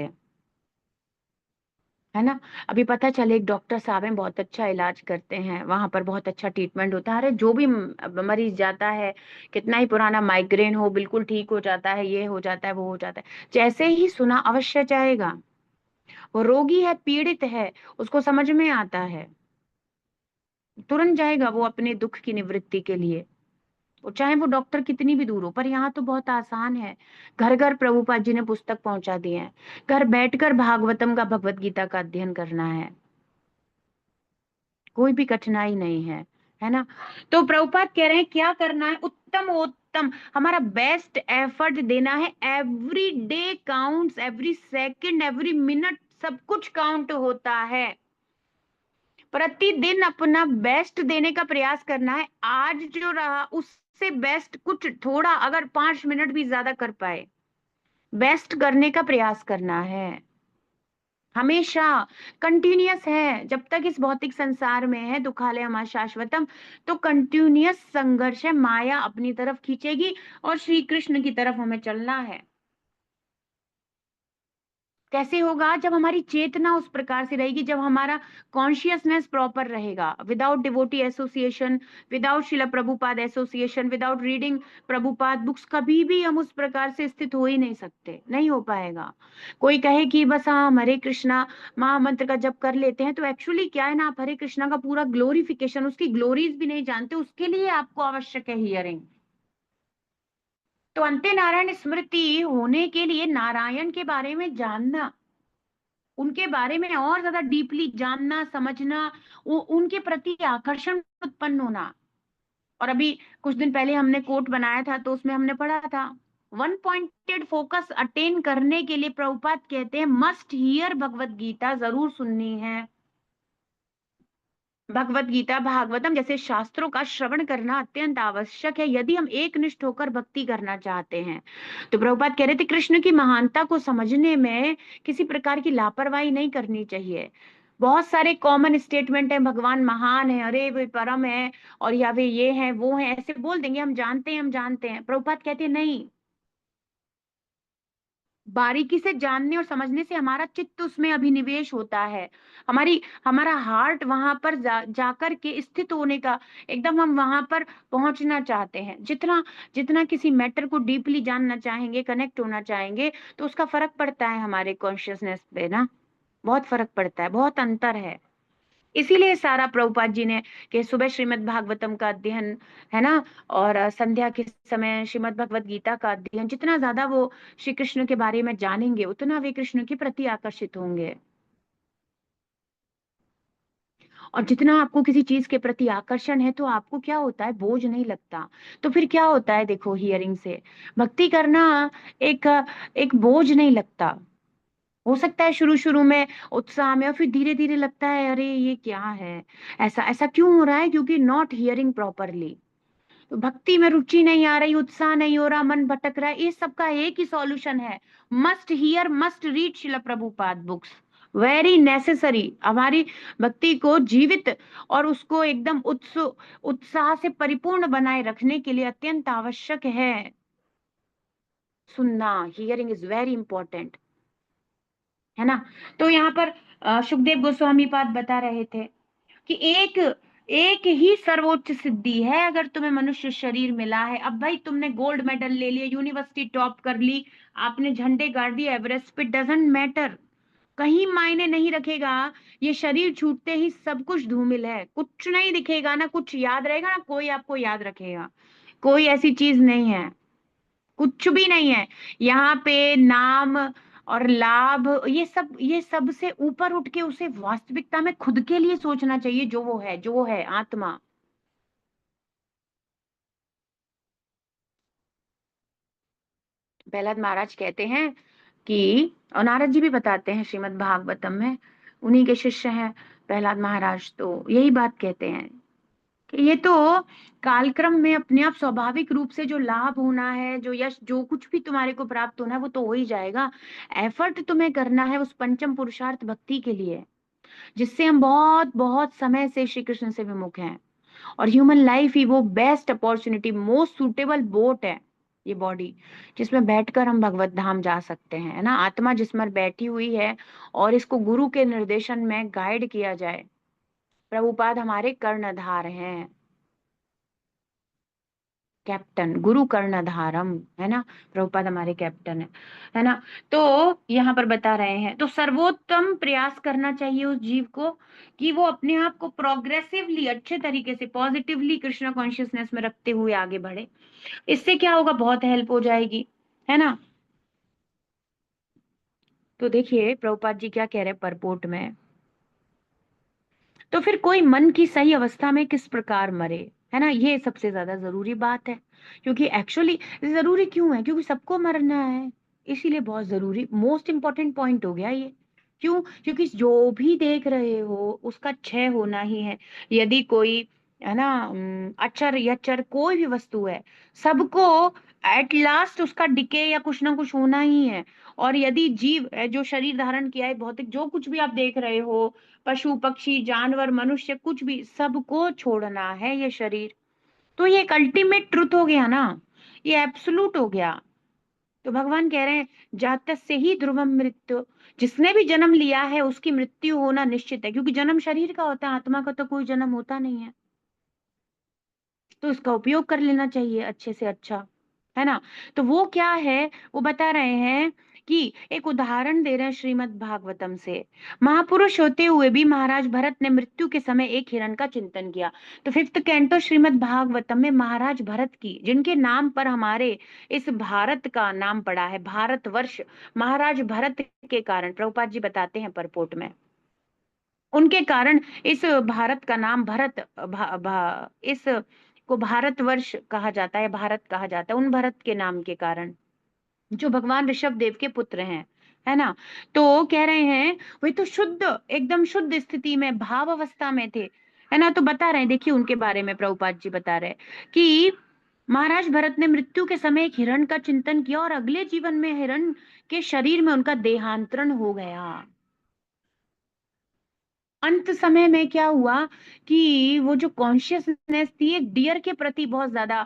है ना। अभी पता चले एक डॉक्टर साहब हैं, बहुत अच्छा इलाज करते हैं, वहां पर बहुत अच्छा ट्रीटमेंट होता है, अरे जो भी मरीज जाता है, कितना ही पुराना माइग्रेन हो बिल्कुल ठीक हो जाता है, ये हो जाता है, वो हो जाता है, जैसे ही सुना अवश्य जाएगा। वो रोगी है, पीड़ित है, उसको समझ में आता है, तुरंत जाएगा वो अपने दुख की निवृत्ति के लिए, और चाहे वो डॉक्टर कितनी भी दूर हो। पर यहाँ तो बहुत आसान है, घर घर प्रभुपाद जी ने पुस्तक पहुंचा दिए हैं, घर बैठकर भागवतम का, भगवत गीता का अध्ययन करना है, कोई भी कठिनाई नहीं है ना। तो प्रभुपाद कह रहे हैं क्या करना है, उत्तम उत्तम हमारा बेस्ट एफर्ट देना है, every day counts, every second every minute सब कुछ काउंट होता है। प्रतिदिन अपना बेस्ट देने का प्रयास करना है। आज जो रहा उससे बेस्ट कुछ थोड़ा, अगर 5 मिनट भी ज्यादा कर पाए, बेस्ट करने का प्रयास करना है। हमेशा कंटिन्यूअस है, जब तक इस भौतिक संसार में है, दुखालयम शाश्वतम, तो कंटिन्यूअस संघर्ष है। माया अपनी तरफ खींचेगी और श्री कृष्ण की तरफ हमें चलना है। कैसे होगा? जब हमारी चेतना उस प्रकार से रहेगी, जब हमारा कॉन्शियसनेस प्रॉपर रहेगा। विदाउट डिवोटी एसोसिएशन, विदाउट शिला Prabhupada association, without reading Prabhupada books, कभी भी हम उस प्रकार से स्थित हो ही नहीं सकते, नहीं हो पाएगा। कोई कहे कि बस हम हरे कृष्णा महामंत्र का जप कर लेते हैं, तो एक्चुअली क्या है ना, आप हरे कृष्णा का पूरा ग्लोरिफिकेशन, उसकी ग्लोरीज भी नहीं जानते। उसके लिए आपको आवश्यक है हियरिंग। तो अंत्य नारायण स्मृति होने के लिए नारायण के बारे में जानना, उनके बारे में और ज्यादा डीपली जानना समझना, वो उनके प्रति आकर्षण उत्पन्न होना। और अभी कुछ दिन पहले हमने कोट बनाया था, तो उसमें हमने पढ़ा था, वन पॉइंटेड फोकस अटेन करने के लिए प्रभुपाद कहते हैं मस्ट हियर भगवत गीता, जरूर सुननी है। भगवत गीता भागवतम जैसे शास्त्रों का श्रवण करना अत्यंत आवश्यक है, यदि हम एक निष्ठ होकर भक्ति करना चाहते हैं। तो प्रभुपाद कह रहे थे कृष्ण की महानता को समझने में किसी प्रकार की लापरवाही नहीं करनी चाहिए। बहुत सारे कॉमन स्टेटमेंट है, भगवान महान है, अरे वे परम है, और या वे ये है वो है, ऐसे बोल देंगे, हम जानते हैं हम जानते हैं। प्रभुपाद कहते हैं नहीं, बारीकी से जानने और समझने से हमारा चित्त उसमें अभिनिवेश होता है। हमारी हमारा हार्ट वहां पर जाकर के स्थित होने का, एकदम हम वहां पर पहुंचना चाहते हैं। जितना जितना किसी मैटर को डीपली जानना चाहेंगे, कनेक्ट होना चाहेंगे, तो उसका फर्क पड़ता है हमारे कॉन्शियसनेस पे ना, बहुत फर्क पड़ता है, बहुत अंतर है। इसीलिए सारा प्रभुपाद जी ने कि सुबह श्रीमद् भागवतम का अध्ययन, है ना, और संध्या के समय श्रीमद् भगवत गीता का अध्ययन, जितना ज्यादा वो श्री कृष्ण के बारे में जानेंगे, उतना वे कृष्ण के प्रति आकर्षित होंगे। और जितना आपको किसी चीज के प्रति आकर्षण है, तो आपको क्या होता है, बोझ नहीं लगता। तो फिर क्या होता है, देखो हियरिंग से भक्ति करना एक एक बोझ नहीं लगता। हो सकता है शुरू शुरू में उत्साह में, और फिर धीरे धीरे लगता है अरे ये क्या है, ऐसा ऐसा क्यों हो रहा है, क्योंकि नॉट हियरिंग प्रॉपरली। तो भक्ति में रुचि नहीं आ रही, उत्साह नहीं हो रहा, मन भटक रहा है, इस सब का एक ही सॉल्यूशन है, must here must read Shila Prabhupada books. Very necessary, हमारी भक्ति को जीवित और उसको एकदम उत्साह से परिपूर्ण बनाए रखने के लिए अत्यंत आवश्यक है सुनना। हियरिंग इज वेरी इंपॉर्टेंट, है ना। तो यहाँ पर सुखदेव गोस्वामी पाद बता रहे थे कि एक एक ही सर्वोच्च सिद्धि है, अगर तुम्हें मनुष्य शरीर मिला है। अब भाई तुमने गोल्ड मेडल ले लिया, यूनिवर्सिटी टॉप कर ली, आपने झंडे गाड़ दिए एवरेस्ट पे, डजंट मैटर, कहीं मायने नहीं रखेगा। ये शरीर छूटते ही सब कुछ धूमिल है, कुछ नहीं दिखेगा ना, कुछ याद रहेगा ना, कोई आपको याद रखेगा, कोई ऐसी चीज नहीं है, कुछ भी नहीं है यहाँ पे। नाम और लाभ, ये सब से ऊपर उठ के उसे वास्तविकता में खुद के लिए सोचना चाहिए, जो वो है, जो वो है आत्मा। प्रहलाद महाराज कहते हैं कि, और नारद जी भी बताते हैं श्रीमद् भागवतम में, उन्हीं के शिष्य हैं प्रहलाद महाराज, तो यही बात कहते हैं कि ये तो कालक्रम में अपने आप स्वाभाविक रूप से जो लाभ होना है, जो यश, जो कुछ भी तुम्हारे को प्राप्त होना है, वो तो हो ही जाएगा। एफर्ट तुम्हें करना है उस पंचम पुरुषार्थ भक्ति के लिए, जिससे हम बहुत बहुत समय से श्री कृष्ण से विमुख हैं। और ह्यूमन लाइफ ही वो best opportunity, most suitable boat है ये बॉडी, जिसमें बैठकर हम भगवत धाम जा सकते हैं, है ना। आत्मा जिसमें बैठी हुई है और इसको गुरु के निर्देशन में गाइड किया जाए। प्रभुपाद हमारे कर्णधार हैं, कैप्टन, गुरु कर्णधारम, है ना। प्रभुपाद हमारे कैप्टन है ना। तो यहाँ पर बता रहे हैं, तो सर्वोत्तम प्रयास करना चाहिए उस जीव को कि वो अपने आप को प्रोग्रेसिवली, अच्छे तरीके से, पॉजिटिवली कृष्णा कॉन्शियसनेस में रखते हुए आगे बढ़े। इससे क्या होगा, बहुत हेल्प हो जाएगी, है ना। तो देखिए प्रभुपाद जी क्या कह रहे हैं परपोर्ट में, तो फिर कोई मन की सही अवस्था में किस प्रकार मरे, है ना, ये सबसे ज्यादा जरूरी बात है। क्योंकि एक्चुअली जरूरी क्यों है, क्योंकि सबको मरना है, इसीलिए बहुत जरूरी, मोस्ट इंपॉर्टेंट पॉइंट हो गया ये। क्यों? क्योंकि जो भी देख रहे हो उसका क्षय होना ही है। यदि कोई, है ना, अचर या चर कोई भी वस्तु है, सबको एट लास्ट उसका डिके या कुछ ना कुछ होना ही है। और यदि जीव है जो शरीर धारण किया है, भौतिक जो कुछ भी आप देख रहे हो, पशु पक्षी जानवर मनुष्य कुछ भी, सबको छोड़ना है ये शरीर। तो ये एक अल्टीमेट ट्रुथ हो गया ना, ये एब्सोल्यूट हो गया। तो भगवान कह रहे हैं जातस्य ही ध्रुवम मृत्यु, जिसने भी जन्म लिया है उसकी मृत्यु होना निश्चित है, क्योंकि जन्म शरीर का होता है, आत्मा का तो कोई जन्म होता नहीं है। तो इसका उपयोग कर लेना चाहिए अच्छे से अच्छा, है ना। तो वो क्या है, वो बता रहे हैं कि एक उदाहरण दे रहे हैं श्रीमद् भागवतम से। महापुरुष होते हुए भी महाराज भरत ने मृत्यु के समय एक हिरण का चिंतन किया। तो फिफ्थ कैंटो श्रीमद् भागवतम में महाराज भरत की, जिनके नाम पर हमारे इस भारत का नाम पड़ा है, भारतवर्ष, महाराज भरत के कारण, प्रभुपाद जी बताते हैं परपोट में, उनके कारण इस भारत का नाम भरत, इस को भारतवर्ष कहा जाता है, भारत कहा जाता है उन भरत के नाम के कारण, जो भगवान ऋषभ देव के पुत्र हैं, है ना। तो कह रहे हैं वे तो शुद्ध, एकदम शुद्ध स्थिति में भाव अवस्था में थे, है ना। तो बता रहे हैं, देखिए उनके बारे में प्रभुपाद जी बता रहे हैं कि महाराज भरत ने मृत्यु के समय एक हिरण का चिंतन किया और अगले जीवन में हिरण के शरीर में उनका देहांतरण हो गया। अंत समय में क्या हुआ कि वो जो कॉन्शियसनेस थी एक डियर के प्रति बहुत ज्यादा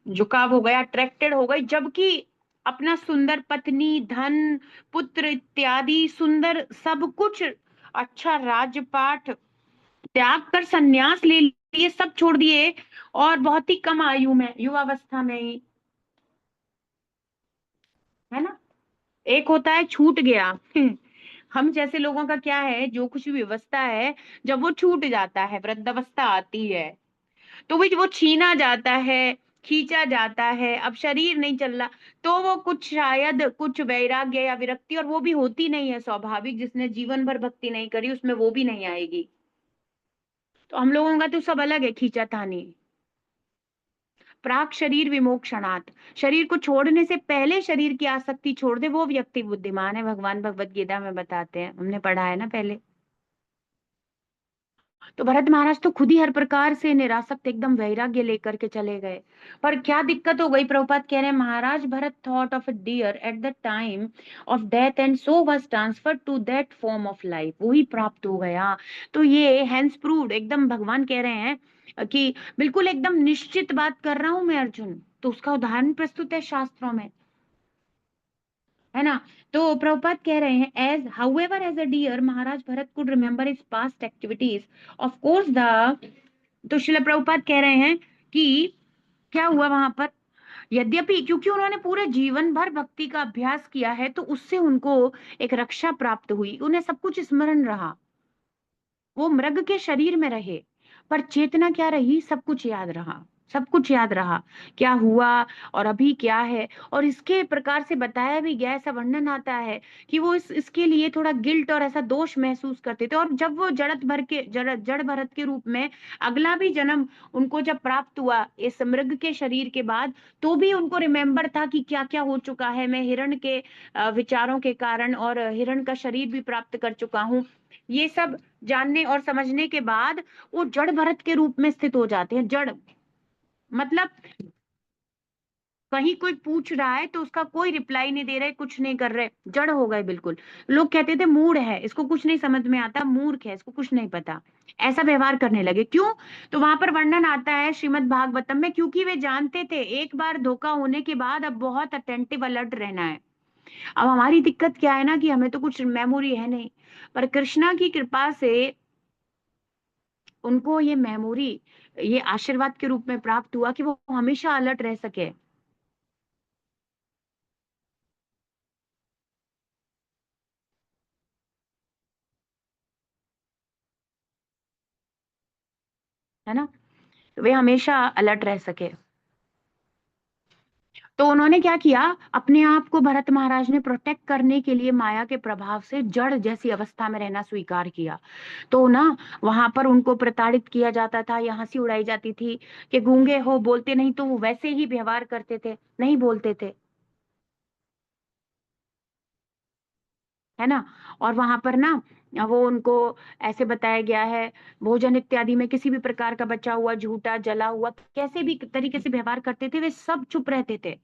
झुकाव हो गया, अट्रैक्टेड हो गई, जबकि अपना सुंदर पत्नी, धन, पुत्र इत्यादि सुंदर सब कुछ, अच्छा राजपाट त्याग कर संन्यास ले लिए, सब छोड़ दिए, और बहुत ही कम आयु में, युवावस्था में ही, है ना। एक होता है छूट गया हम जैसे लोगों का क्या है, जो कुछ भी व्यवस्था है, जब वो छूट जाता है, वृद्धावस्था आती है, तो भी वो छीना जाता है, खींचा जाता है, अब शरीर नहीं चल रहा, तो वो कुछ शायद कुछ वैराग्य या विरक्ति, और वो भी होती नहीं है स्वाभाविक, जिसने जीवन भर भक्ति नहीं करी उसमें वो भी नहीं आएगी। तो हम लोगों का तो सब अलग है, खींचातानी। प्राक शरीर विमोक्षणात्, शरीर को छोड़ने से पहले शरीर की आसक्ति छोड़ दे वो व्यक्ति बुद्धिमान है, भगवान भगवत गीता में बताते हैं, हमने पढ़ा है ना पहले। तो भरत महाराज तो खुद ही हर प्रकार से निरासक्त एकदम वैराग्य लेकर के चले गए। पर क्या दिक्कत हो गई, प्रभुपाद कह रहे हैं Maharaj Bharat thought of a deer at the time of death and so was transferred to that form of life, वही प्राप्त हो गया। तो ये हैंस प्रूव्ड, एकदम भगवान कह रहे हैं कि बिल्कुल एकदम निश्चित बात कर रहा हूं मैं अर्जुन, तो उसका उदाहरण प्रस्तुत है शास्त्रों में, है ना। तो प्रभुपाद कह रहे हैं as however as a dear Maharaj Bharat could remember his past activities, of course the, तो शिला प्रभुपाद कह रहे हैं कि क्या हुआ वहां पर, यद्यपि क्योंकि उन्होंने पूरे जीवन भर भक्ति का अभ्यास किया है, तो उससे उनको एक रक्षा प्राप्त हुई, उन्हें सब कुछ स्मरण रहा, वो मृग के शरीर में रहे, पर चेतना क्या रही, सब कुछ याद रहा, सब कुछ याद रहा, क्या हुआ और अभी क्या है। और इसके प्रकार से बताया भी गया, ऐसा वर्णन आता है कि वो इसके लिए थोड़ा गिल्ट और ऐसा दोष महसूस करते थे, और जब वो जड़त भर के जड़ भरत के रूप में अगला भी जन्म उनको जब प्राप्त हुआ इस मृग के शरीर के बाद, तो भी उनको रिमेम्बर था कि क्या क्या हो चुका है, मैं हिरण के विचारों के कारण और हिरण का शरीर भी प्राप्त कर चुका हूँ। ये सब जानने और समझने के बाद वो जड़ भरत के रूप में स्थित हो जाते हैं। जड़ मतलब कहीं कोई पूछ रहा है तो उसका कोई रिप्लाई नहीं दे रहे, कुछ नहीं कर रहे, जड़ हो गए बिल्कुल। लोग कहते थे मूड है, इसको कुछ नहीं समझ में आता, मूर्ख है, इसको कुछ नहीं पता, ऐसा व्यवहार करने लगे। क्यों? तो वहां पर वर्णन आता है श्रीमद् भागवतम में, क्योंकि वे जानते थे एक बार धोखा होने के बाद अब बहुत अटेंटिव अलर्ट रहना है। अब हमारी दिक्कत क्या है ना, कि हमें तो कुछ मेमोरी है नहीं, पर कृष्णा की कृपा से उनको ये मेमोरी, ये आशीर्वाद के रूप में प्राप्त हुआ कि वो हमेशा अलर्ट रह सके, है ना, वे हमेशा अलर्ट रह सके। तो उन्होंने क्या किया, अपने आप को भरत महाराज ने प्रोटेक्ट करने के लिए माया के प्रभाव से जड़ जैसी अवस्था में रहना स्वीकार किया। तो ना वहां पर उनको प्रताड़ित किया जाता था या हंसी उड़ाई जाती थी कि गूंगे हो, बोलते नहीं, तो वो वैसे ही व्यवहार करते थे, नहीं बोलते थे। है ना। और वहां पर ना वो उनको ऐसे बताया गया है, भोजन इत्यादि में किसी भी प्रकार का बचा हुआ, झूठा, जला हुआ, कैसे भी तरीके से व्यवहार करते थे, वे सब चुप रहते थे।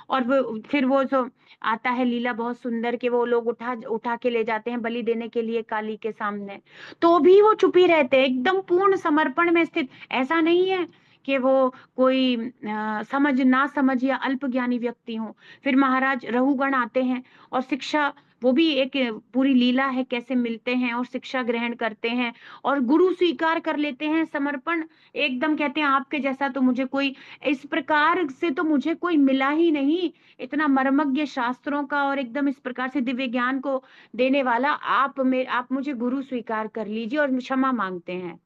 और वो फिर वो जो आता है लीला बहुत सुंदर, कि वो लोग उठा उठा के ले जाते हैं बलि देने के लिए काली के सामने, तो भी वो चुप ही रहते हैं, एकदम पूर्ण समर्पण में स्थित। ऐसा नहीं है कि वो कोई समझ ना समझ या अल्पज्ञानी व्यक्ति हो। फिर महाराज रहुगण आते हैं और शिक्षा, वो भी एक पूरी लीला है, कैसे मिलते हैं और शिक्षा ग्रहण करते हैं और गुरु स्वीकार कर लेते हैं, समर्पण एकदम, कहते हैं आपके जैसा तो मुझे कोई, इस प्रकार से तो मुझे कोई मिला ही नहीं, इतना मर्मज्ञ शास्त्रों का और एकदम इस प्रकार से दिव्य ज्ञान को देने वाला आप मुझे गुरु स्वीकार कर लीजिए, और क्षमा मांगते हैं।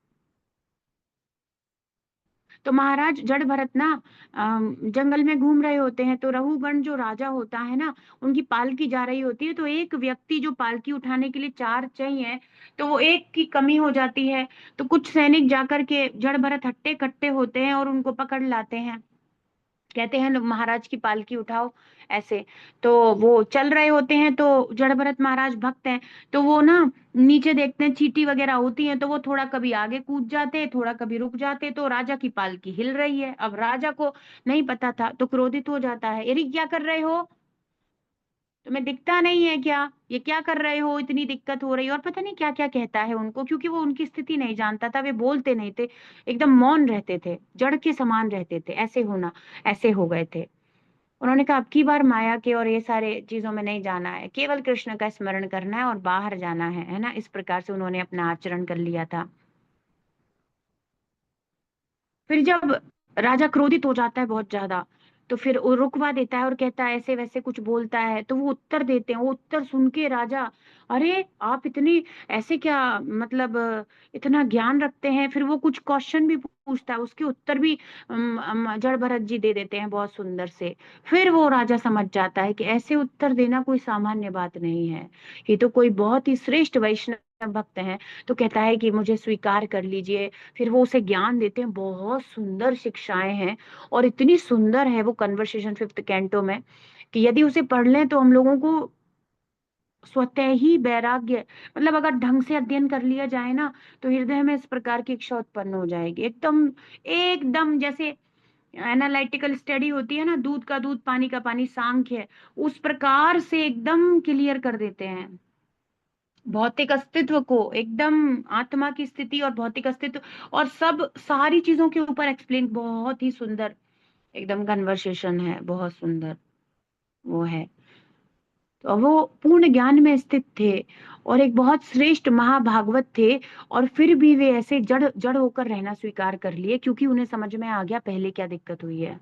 तो महाराज जड़ भरत ना जंगल में घूम रहे होते हैं, तो रहुगण जो राजा होता है ना, उनकी पालकी जा रही होती है, तो एक व्यक्ति जो पालकी उठाने के लिए चार चाहिए, तो वो एक की कमी हो जाती है। तो कुछ सैनिक जाकर के जड़ भरत हट्टे कट्टे होते हैं और उनको पकड़ लाते हैं, कहते हैं "लो, महाराज की पालकी उठाओ" ऐसे। तो वो चल रहे होते हैं, तो जड़ भरत महाराज भक्त हैं, तो वो ना नीचे देखते हैं चींटी वगैरह होती हैं, तो वो थोड़ा कभी आगे कूद जाते, थोड़ा कभी रुक जाते, तो राजा की पालकी हिल रही है। अब राजा को नहीं पता था, तो क्रोधित हो जाता है, अरे क्या कर रहे हो, तुम्हें दिखता नहीं है क्या, ये क्या कर रहे हो, इतनी दिक्कत हो रही है। और पता नहीं क्या क्या कहता है उनको, क्योंकि वो उनकी स्थिति नहीं जानता था, वे बोलते नहीं थे, एकदम मौन रहते थे, जड़ के समान रहते थे, ऐसे होना, ऐसे हो गए थे। उन्होंने कहा अब की बार माया के और ये सारे चीजों में नहीं जाना है, केवल कृष्ण का स्मरण करना है और बाहर जाना है ना। इस प्रकार से उन्होंने अपना आचरण कर लिया था। फिर जब राजा क्रोधित हो जाता है बहुत ज्यादा, तो फिर वो रुकवा देता है और कहता है, ऐसे वैसे कुछ बोलता है, तो वो उत्तर देते हैं। वो उत्तर सुन के राजा, अरे आप इतनी ऐसे क्या, मतलब इतना ज्ञान रखते हैं। फिर वो कुछ क्वेश्चन भी पूछता है, उसके उत्तर भी जड़ भरत जी दे देते हैं बहुत सुंदर से। फिर वो राजा समझ जाता है कि ऐसे उत्तर देना कोई सामान्य बात नहीं है, ये तो कोई बहुत ही श्रेष्ठ वैष्णव भक्त हैं। तो कहता है कि मुझे स्वीकार कर लीजिए। फिर वो उसे ज्ञान देते हैं, बहुत सुंदर शिक्षाएं हैं, और इतनी सुंदर है वो कन्वर्सेशन फिफ्थ कैंटो में, कि यदि उसे पढ़ लें तो हम लोगों को स्वतः ही वैराग्य, मतलब अगर ढंग से अध्ययन कर लिया जाए ना, तो हृदय में इस प्रकार की इच्छा उत्पन्न हो जाएगी, एकदम एकदम जैसे एनालिटिकल स्टडी होती है ना, दूध का दूध पानी का पानी सांख्य, उस प्रकार से एकदम क्लियर कर देते हैं भौतिक अस्तित्व को, एकदम आत्मा की स्थिति और भौतिक अस्तित्व, और सब सारी चीजों के ऊपर एक्सप्लेन, बहुत ही सुंदर एकदम कन्वर्सेशन है, बहुत सुंदर वो है। तो वो पूर्ण ज्ञान में स्थित थे और एक बहुत श्रेष्ठ महाभागवत थे, और फिर भी वे ऐसे जड़ जड़ होकर रहना स्वीकार कर लिए, क्योंकि उन्हें समझ में आ गया पहले क्या दिक्कत हुई है।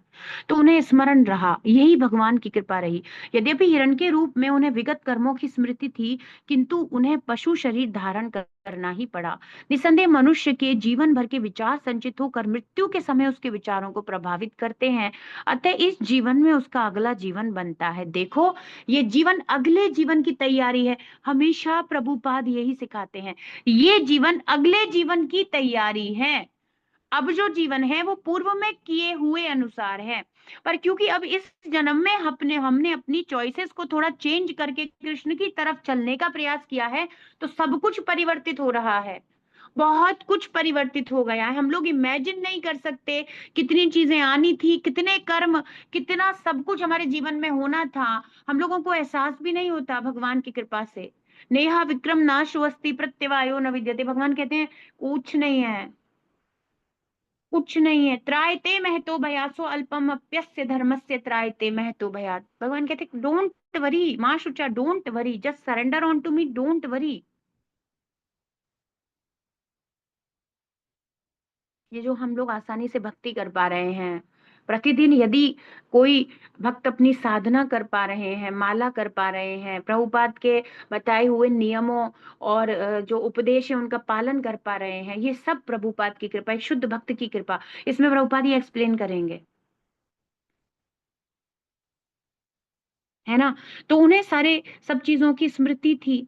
तो उन्हें स्मरण रहा, यही भगवान की कृपा रही। यद्यपि हिरण के रूप में उन्हें विगत कर्मों की स्मृति थी, किंतु उन्हें पशु शरीर धारण करना ही पड़ा। निसंदेह मनुष्य के जीवन भर के विचार संचित होकर मृत्यु के समय उसके विचारों को प्रभावित करते हैं, अतः इस जीवन में उसका अगला जीवन बनता है। देखो, ये जीवन अगले जीवन की तैयारी है, हमेशा प्रभुपाद यही सिखाते हैं, ये जीवन अगले जीवन की तैयारी है। अब जो जीवन है वो पूर्व में किए हुए अनुसार है, पर क्योंकि अब इस जन्म में हमने हमने अपनी चॉइसेस को थोड़ा चेंज करके कृष्ण की तरफ चलने का प्रयास किया है, तो सब कुछ परिवर्तित हो रहा है, बहुत कुछ परिवर्तित हो गया है। हम लोग इमेजिन नहीं कर सकते कितनी चीजें आनी थी, कितने कर्म, कितना सब कुछ हमारे जीवन में होना था, हम लोगों को एहसास भी नहीं होता भगवान की कृपा से। नेहा विक्रम नाशवस्ति प्रत्यवायो न विद्यते, भगवान कहते हैं कुछ नहीं है, कुछ नहीं है। त्रायते महतो भयासो अल्पम अप्यस्य धर्मस्य त्रायते महतो भयात, भगवान कहते डोंट वरी माँ शुचा, don't worry, just surrender unto me, don't worry. ये जो हम लोग आसानी से भक्ति कर पा रहे हैं प्रतिदिन, यदि कोई भक्त अपनी साधना कर पा रहे हैं, माला कर पा रहे हैं, प्रभुपाद के बताए हुए नियमों और जो उपदेश है उनका पालन कर पा रहे हैं, ये सब प्रभुपाद की कृपा, एक शुद्ध भक्त की कृपा। इसमें प्रभुपाद ये एक्सप्लेन करेंगे, है ना। तो उन्हें सारे सब चीजों की स्मृति थी,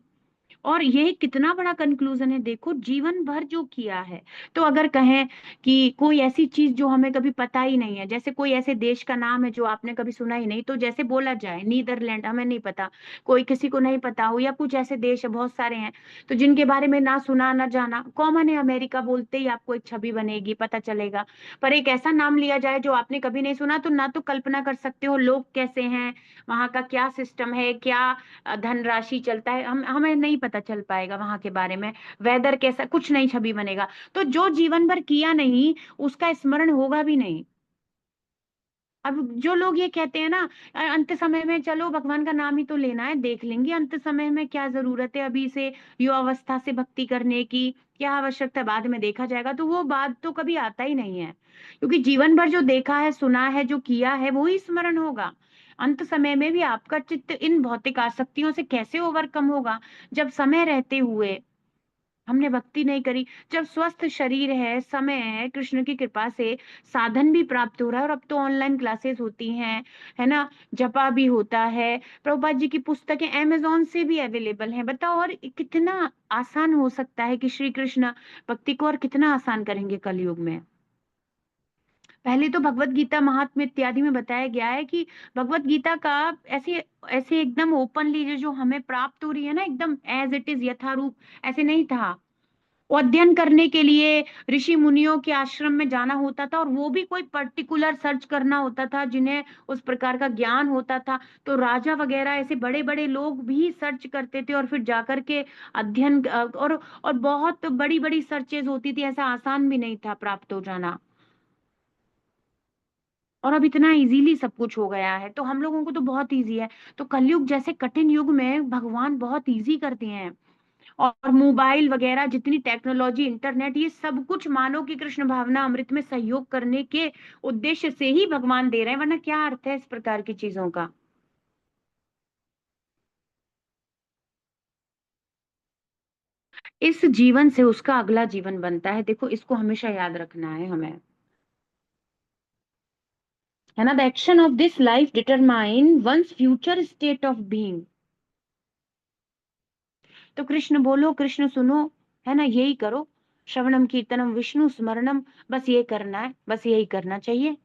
और ये कितना बड़ा कंक्लूजन है, देखो जीवन भर जो किया है। तो अगर कहें कि कोई ऐसी चीज जो हमें कभी पता ही नहीं है, जैसे कोई ऐसे देश का नाम है जो आपने कभी सुना ही नहीं, तो जैसे बोला जाए नीदरलैंड, हमें नहीं पता, कोई किसी को नहीं पता हो, या कुछ ऐसे देश है, बहुत सारे हैं तो जिनके बारे में ना सुना ना जाना, कॉमन है, अमेरिका बोलते ही आपको एक छवि बनेगी, पता चलेगा। पर एक ऐसा नाम लिया जाए जो आपने कभी नहीं सुना, तो ना तो कल्पना कर सकते हो लोग कैसे हैं, वहां का क्या सिस्टम है, क्या धनराशि चलता है, हम हमें नहीं पता चल पाएगा वहां के बारे में, वेदर कैसा, कुछ नहीं छवि बनेगा। तो जो जीवन भर किया नहीं उसका स्मरण होगा भी नहीं। अब जो लोग ये कहते हैं ना, अंत समय में चलो भगवान का नाम ही तो लेना है, देख लेंगे अंत समय में क्या जरूरत है अभी से युवावस्था से भक्ति करने की, क्या आवश्यकता है, बाद में देखा जाएगा, तो वो बात तो कभी आता ही नहीं है। क्योंकि जीवन भर जो देखा है, सुना है, जो किया है, वो ही स्मरण होगा। अंत समय में भी आपका चित्त इन भौतिक आसक्तियों से कैसे ओवरकम होगा, जब समय रहते हुए हमने भक्ति नहीं करी। जब स्वस्थ शरीर है, समय है, कृष्ण की कृपा से साधन भी प्राप्त हो रहा है, और अब तो ऑनलाइन क्लासेस होती हैं, है ना, जपा भी होता है, प्रभुपाद जी की पुस्तकें अमेजोन से भी अवेलेबल हैं, बताओ और कितना आसान हो सकता है कि श्री कृष्ण भक्ति को और कितना आसान करेंगे कलयुग में। पहले तो भगवत गीता महात्म्य इत्यादि में बताया गया है कि भगवत गीता का ऐसे ऐसे एकदम ओपनली जो हमें प्राप्त हो रही है ना, एकदम एज इट इज यथारूप, ऐसे नहीं था। वो अध्ययन करने के लिए ऋषि मुनियों के आश्रम में जाना होता था, और वो भी कोई पर्टिकुलर सर्च करना होता था जिन्हें उस प्रकार का ज्ञान होता था। तो राजा वगैरह ऐसे बड़े बड़े लोग भी सर्च करते थे और फिर जाकर के अध्ययन, और बहुत बड़ी बड़ी सर्चेज होती थी, ऐसा आसान भी नहीं था प्राप्त हो जाना। और अब इतना इजीली सब कुछ हो गया है, तो हम लोगों को तो बहुत इजी है। तो कलयुग जैसे कठिन युग में भगवान बहुत इजी कर दिए हैं। और मोबाइल वगैरह जितनी टेक्नोलॉजी, इंटरनेट, ये सब कुछ मानव की कृष्ण भावना अमृत में सहयोग करने के उद्देश्य से ही भगवान दे रहे हैं, वरना क्या अर्थ है इस प्रकार की चीजों का। इस जीवन से उसका अगला जीवन बनता है, देखो इसको हमेशा याद रखना है हमें, है ना। The action of this life determine one's future state of being. तो कृष्ण बोलो, कृष्ण सुनो, है ना, यही करो, श्रवणम कीर्तनम विष्णु स्मरणम, बस ये करना है, बस यही करना चाहिए।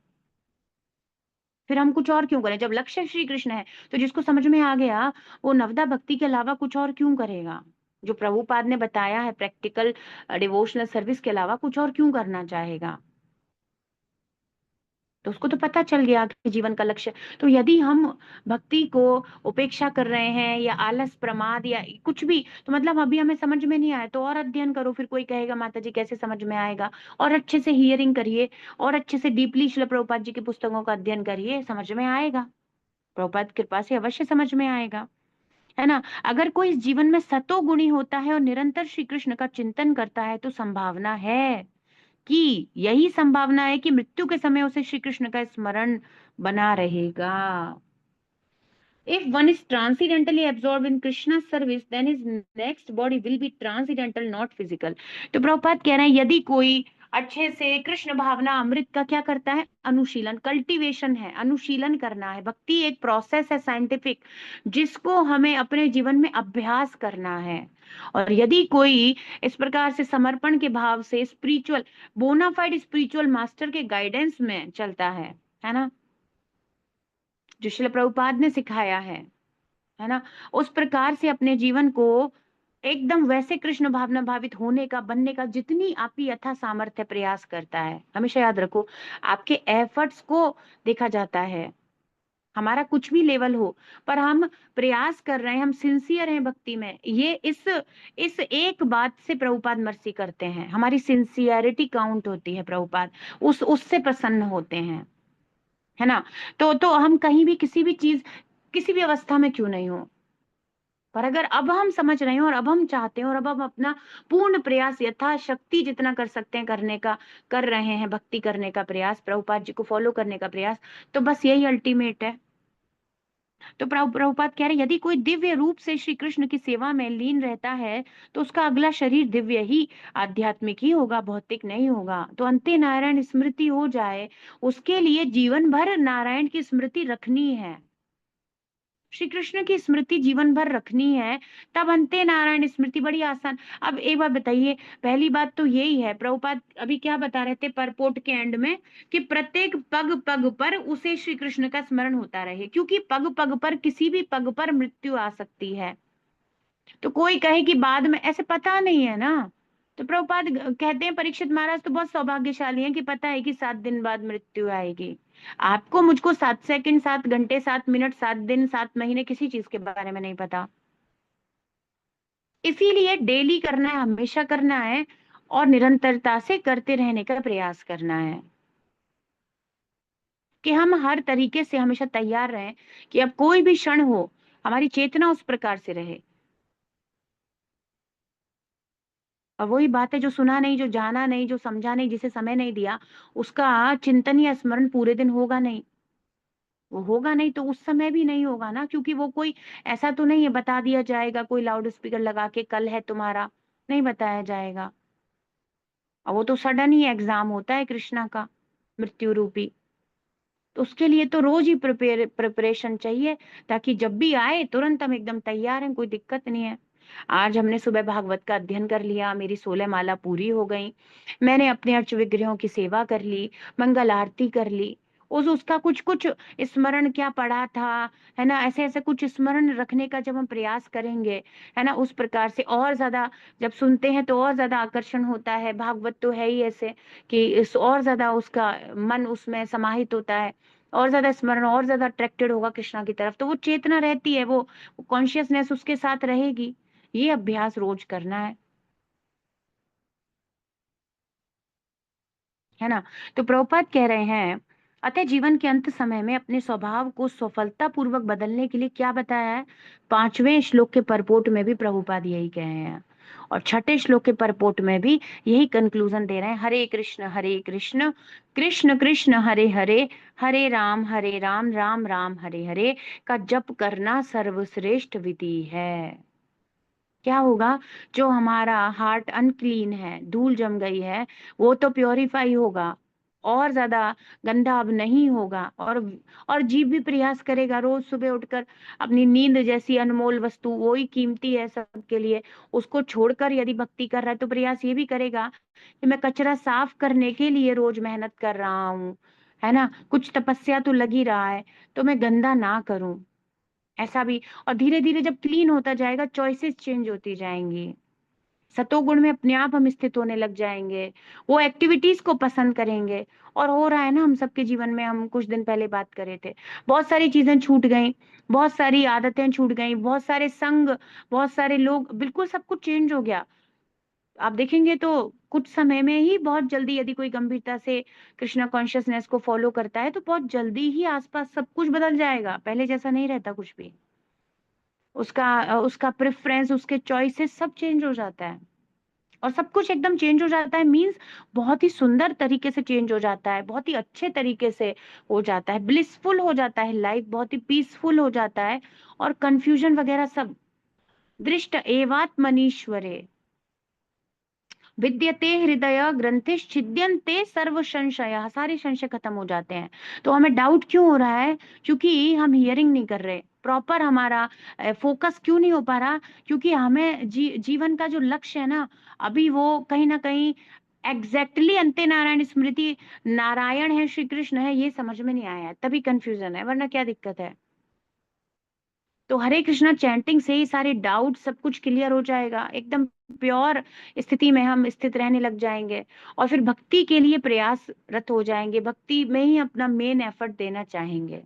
फिर हम कुछ और क्यों करें, जब लक्ष्य श्री कृष्ण है। तो जिसको समझ में आ गया वो नवदा भक्ति के अलावा कुछ और क्यों करेगा, जो प्रभुपाद ने बताया है प्रैक्टिकल डिवोशनल सर्विस के अलावा कुछ और क्यों करना चाहेगा। तो उसको तो पता चल गया कि जीवन का लक्ष्य। तो यदि हम भक्ति को उपेक्षा कर रहे हैं, या आलस, प्रमाद, या कुछ भी, तो मतलब अभी हमें समझ में नहीं आया तो और अध्ययन करो, फिर कोई कहेगा माता जी कैसे समझ में आएगा, और अच्छे से हियरिंग करिए, और अच्छे से डीपली शिल प्रभुपाद जी की पुस्तकों का अध्ययन करिए, समझ में आएगा, प्रभुपाद की कृपा से अवश्य समझ में आएगा, है ना। अगर कोई इस जीवन में सतो गुणी होता है और निरंतर श्री कृष्ण का चिंतन करता है, तो संभावना है कि यही संभावना है कि मृत्यु के समय उसे श्री कृष्ण का स्मरण बना रहेगा। If one is transcendentally absorbed in Krishna's service, then his next body will be transcendental, not physical. तो प्रभुपाद कह रहे हैं यदि कोई अच्छे से कृष्ण भावना अमृत का क्या करता है, अनुशीलन, कल्टीवेशन है, अनुशीलन करना है। भक्ति एक प्रोसेस है साइंटिफिक, जिसको हमें अपने जीवन में अभ्यास करना है। और यदि कोई इस प्रकार से समर्पण के भाव से स्पिरिचुअल, बोनाफाइड स्पिरिचुअल मास्टर के गाइडेंस में चलता है ना, जो शिल प्रभुपाद ने सिखाया है ना, उस प्रकार से अपने जीवन को एकदम वैसे कृष्ण भावना भावित होने का, बनने का जितनी आपकी यथा सामर्थ्य प्रयास करता है, हमेशा याद रखो आपके एफर्ट्स को देखा जाता है। हमारा कुछ भी लेवल हो, पर हम प्रयास कर रहे हैं, हम सिंसियर हैं भक्ति में, ये इस एक बात से प्रभुपाद मर्सी करते हैं, हमारी सिंसियरिटी काउंट होती है, प्रभुपाद उससे प्रसन्न होते हैं, है ना। तो हम कहीं भी किसी भी चीज, किसी भी अवस्था में क्यों नहीं हो, पर अगर अब हम समझ रहे हैं और अब हम चाहते हैं और अब हम अपना पूर्ण प्रयास यथाशक्ति जितना कर सकते हैं करने का कर रहे हैं, भक्ति करने का प्रयास, प्रभुपाद जी को फॉलो करने का प्रयास, तो बस यही अल्टीमेट है। तो प्रभुपाद कह रहे हैं यदि कोई दिव्य रूप से श्री कृष्ण की सेवा में लीन रहता है, तो उसका अगला शरीर दिव्य ही, आध्यात्मिक ही होगा, भौतिक नहीं होगा। तो अंते नारायण स्मृति हो जाए, उसके लिए जीवन भर नारायण की स्मृति रखनी है। श्री कृष्ण की स्मृति जीवन भर रखनी है, तब अंते नारायण स्मृति बड़ी आसान। अब एक बात बताइए, पहली बात तो यही है, प्रभुपाद अभी क्या बता रहे थे परपोर्ट के एंड में, कि प्रत्येक पग पग पर उसे श्री कृष्ण का स्मरण होता रहे, क्योंकि पग पग पर, किसी भी पग पर मृत्यु आ सकती है। तो कोई कहे कि बाद में, ऐसे पता नहीं है ना। तो प्रभुपाद कहते हैं परीक्षित महाराज तो बहुत सौभाग्यशाली हैं कि पता है कि 7 दिन बाद मृत्यु आएगी। आपको मुझको 7 सेकंड, 7 घंटे, 7 मिनट, 7 दिन, 7 महीने किसी चीज के बारे में नहीं पता। इसीलिए डेली करना है, हमेशा करना है, और निरंतरता से करते रहने का प्रयास करना है, कि हम हर तरीके से हमेशा तैयार रहें, कि अब कोई भी क्षण हो हमारी चेतना उस प्रकार से रहे। और वही बात है, जो सुना नहीं, जो जाना नहीं, जो समझा नहीं, जिसे समय नहीं दिया, उसका चिंतन या स्मरण पूरे दिन होगा नहीं। वो होगा नहीं तो उस समय भी नहीं होगा ना, क्योंकि वो कोई ऐसा तो नहीं है बता दिया जाएगा कोई लाउड स्पीकर लगा के कल है तुम्हारा, नहीं बताया जाएगा। और वो तो सडन ही एग्जाम होता है कृष्णा का, मृत्यु रूपी। तो उसके लिए तो रोज ही प्रिपरेशन चाहिए, ताकि जब भी आए तुरंत हम एकदम तैयार हैं, कोई दिक्कत नहीं है। आज हमने सुबह भागवत का अध्ययन कर लिया, मेरी 16 माला पूरी हो गई, मैंने अपने अर्च विग्रहों की सेवा कर ली, मंगल आरती कर ली, उसका कुछ कुछ स्मरण क्या पड़ा था, है ना, ऐसे ऐसे कुछ स्मरण रखने का जब हम प्रयास करेंगे, है ना, उस प्रकार से और ज्यादा जब सुनते हैं तो और ज्यादा आकर्षण होता है। भागवत तो है ही ऐसे कि इस और ज्यादा उसका मन उसमें समाहित होता है, और ज्यादा स्मरण, और ज्यादा अट्रैक्टेड होगा कृष्णा की तरफ, तो वो चेतना रहती है, वो कॉन्शियसनेस उसके साथ रहेगी। ये अभ्यास रोज करना है ना। तो प्रभुपाद कह रहे हैं, अतः जीवन के अंत समय में अपने स्वभाव को सफलता पूर्वक बदलने के लिए क्या बताया है। 5वें श्लोक के परपोर्ट में भी प्रभुपाद यही कहे हैं, और छठे श्लोक के परपोर्ट में भी यही कंक्लूजन दे रहे हैं, हरे कृष्ण कृष्ण कृष्ण हरे हरे, हरे राम राम राम हरे हरे का जप करना सर्वश्रेष्ठ विधि है। क्या होगा, जो हमारा हार्ट अनक्लीन है, धूल जम गई है, वो तो प्योरीफाई होगा, और ज्यादा गंदा अब नहीं होगा। और जीव भी प्रयास करेगा रोज सुबह उठकर, अपनी नींद जैसी अनमोल वस्तु, वो ही कीमती है सबके लिए, उसको छोड़कर यदि भक्ति कर रहा है तो प्रयास ये भी करेगा कि मैं कचरा साफ करने के लिए रोज मेहनत कर रहा हूँ, है ना, कुछ तपस्या तो लगी रहा है, तो मैं गंदा ना करूं, ऐसा भी। और धीरे धीरे जब क्लीन होता जाएगा, चॉइसेस चेंज होती जाएंगी, सतोगुण में अपने आप हम स्थित होने लग जाएंगे, वो एक्टिविटीज को पसंद करेंगे। और हो रहा है ना हम सबके जीवन में, हम कुछ दिन पहले बात कर रहे थे, बहुत सारी चीजें छूट गई, बहुत सारी आदतें छूट गई, बहुत सारे संग, बहुत सारे लोग, बिल्कुल सब कुछ चेंज हो गया। आप देखेंगे तो कुछ समय में ही, बहुत जल्दी यदि कोई गंभीरता से कृष्णा कॉन्शियसनेस को फॉलो करता है, तो बहुत जल्दी ही आसपास सब कुछ बदल जाएगा, पहले जैसा नहीं रहता कुछ भी। उसका प्रेफरेंस, उसके चॉइसेस सब चेंज हो जाता है, और सब कुछ एकदम चेंज हो जाता है, मींस बहुत ही सुंदर तरीके से चेंज हो जाता है, बहुत ही अच्छे तरीके से हो जाता है, ब्लिसफुल हो जाता है लाइफ, बहुत ही पीसफुल हो जाता है। और कंफ्यूजन वगैरह सब, दृष्ट एवात्मनीश्वरे विद्यते हृदय ग्रंथि छिद्यन्ते सर्व संशय, सारे संशय खत्म हो जाते हैं। तो हमें डाउट क्यों हो रहा है, क्योंकि हम हियरिंग नहीं कर रहे प्रॉपर, हमारा फोकस क्यों नहीं हो पा रहा, क्योंकि हमें जीवन का जो लक्ष्य है ना, अभी वो कहीं ना कहीं एग्जैक्टली अंते नारायण स्मृति, नारायण है, श्री कृष्ण है, ये समझ में नहीं आया है, तभी कंफ्यूजन है, वरना क्या दिक्कत है। तो हरे कृष्णा चैंटिंग से ही सारे डाउट सब कुछ क्लियर हो जाएगा, एकदम प्योर स्थिति में हम स्थित रहने लग जाएंगे, और फिर भक्ति के लिए प्रयासरत हो जाएंगे, भक्ति में ही अपना मेन एफर्ट देना चाहेंगे।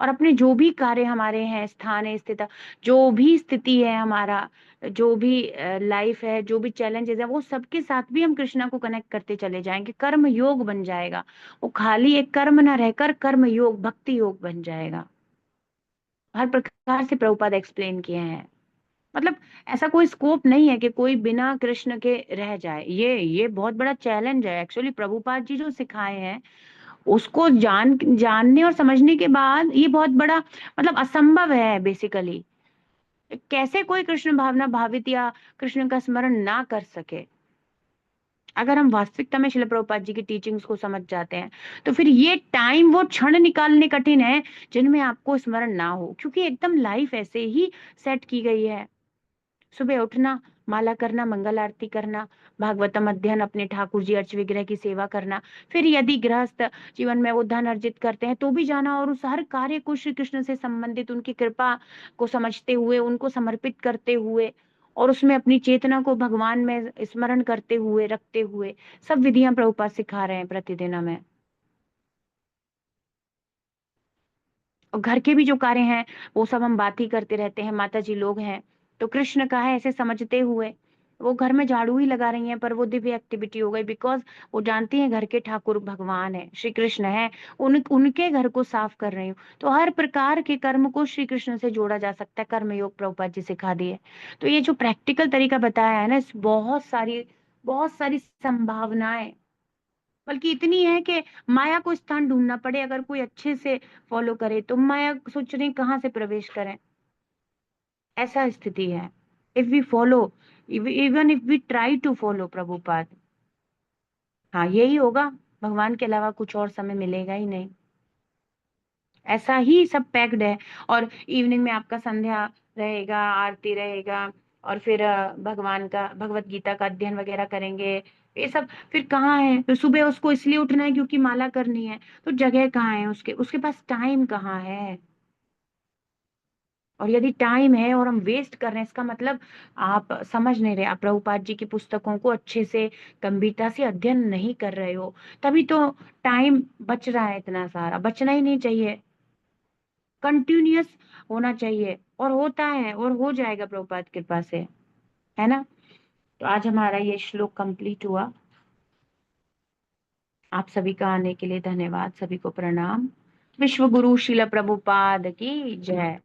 और अपने जो भी कार्य हमारे हैं, स्थान है, स्थिति, जो भी स्थिति है हमारा, जो भी लाइफ है, जो भी चैलेंजेस है, वो सबके साथ भी हम कृष्णा को कनेक्ट करते चले जाएंगे, कर्म योग बन जाएगा, वो खाली एक कर्म ना रहकर कर्म योग, भक्ति योग बन जाएगा। हर प्रकार से प्रभुपाद एक्सप्लेन किए हैं, मतलब ऐसा कोई स्कोप नहीं है कि कोई बिना कृष्ण के रह जाए, ये बहुत बड़ा चैलेंज है एक्चुअली। प्रभुपाद जी जो सिखाए हैं, उसको जानने और समझने के बाद ये बहुत बड़ा, मतलब असंभव है बेसिकली, कैसे कोई कृष्ण भावना भावित या कृष्ण का स्मरण ना कर सके। अगर हम वास्तविकता में शिल प्रभुपाद जी की टीचिंग्स को समझ जाते हैं, तो फिर ये टाइम, वो क्षण निकालने कठिन है जिनमें आपको स्मरण ना हो, क्योंकि एकदम लाइफ ऐसे ही सेट की गई है। सुबह उठना, माला करना, मंगल आरती करना, भागवतम अध्ययन, अपने ठाकुर जी अर्च विग्रह की सेवा करना, फिर यदि गृहस्थ जीवन में वो धन अर्जित करते हैं तो भी जाना, और उस हर कार्य को श्री कृष्ण से संबंधित उनकी कृपा को समझते हुए, उनको समर्पित करते हुए, और उसमें अपनी चेतना को भगवान में स्मरण करते हुए, रखते हुए, सब विधियां प्रभुपाद सिखा रहे हैं प्रतिदिन हमें। और घर के भी जो कार्य हैं वो सब हम बात ही करते रहते हैं, माता जी लोग हैं तो कृष्ण का है ऐसे समझते हुए वो घर में झाड़ू ही लगा रही हैं, पर वो दिव्य एक्टिविटी हो गई, बिकॉज वो जानती हैं घर के ठाकुर भगवान है, श्री कृष्ण है, उनके घर को साफ कर रही हूँ। तो हर प्रकार के कर्म को श्री कृष्ण से जोड़ा जा सकता है, कर्म योग प्रभुपाद जी सिखा दिए। तो ये जो प्रैक्टिकल तरीका बताया है ना, इस बहुत सारी संभावनाएं, बल्कि इतनी है कि माया को स्थान ढूंढना पड़े, अगर कोई अच्छे से फॉलो करे तो माया सोच रही कहाँ से प्रवेश करें, ऐसा स्थिति है। If we follow, even if we try to follow Prabhupada, हाँ यही होगा, भगवान के अलावा कुछ और समय मिलेगा ही नहीं, ऐसा ही सब पैक्ड है। और इवनिंग में आपका संध्या रहेगा, आरती रहेगा, और फिर भगवान का भगवत गीता का अध्ययन वगैरह करेंगे, ये सब फिर कहाँ है? तो सुबह उसको इसलिए उठना है क्योंकि माला करनी है, तो जगह कहाँ है उसके उसके पास टाइम कहाँ है? और यदि टाइम है और हम वेस्ट कर रहे हैं, इसका मतलब आप समझ नहीं रहे, आप प्रभुपाद जी की पुस्तकों को अच्छे से गंभीरता से अध्ययन नहीं कर रहे हो, तभी तो टाइम बच रहा है, इतना सारा बचना ही नहीं चाहिए, कंटिन्यूअस होना चाहिए, और होता है और हो जाएगा प्रभुपाद कृपा से, है ना। तो आज हमारा ये श्लोक कंप्लीट हुआ। आप सभी का आने के लिए धन्यवाद, सभी को प्रणाम। विश्व गुरु शिल प्रभुपाद की जय।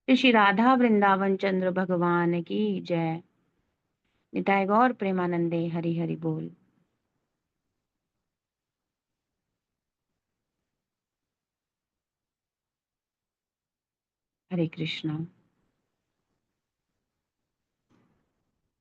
श्री श्री राधा वृंदावन चंद्र भगवान की जय। निताय गौर प्रेमानंदे, हरि हरि बोल। हरे कृष्णा।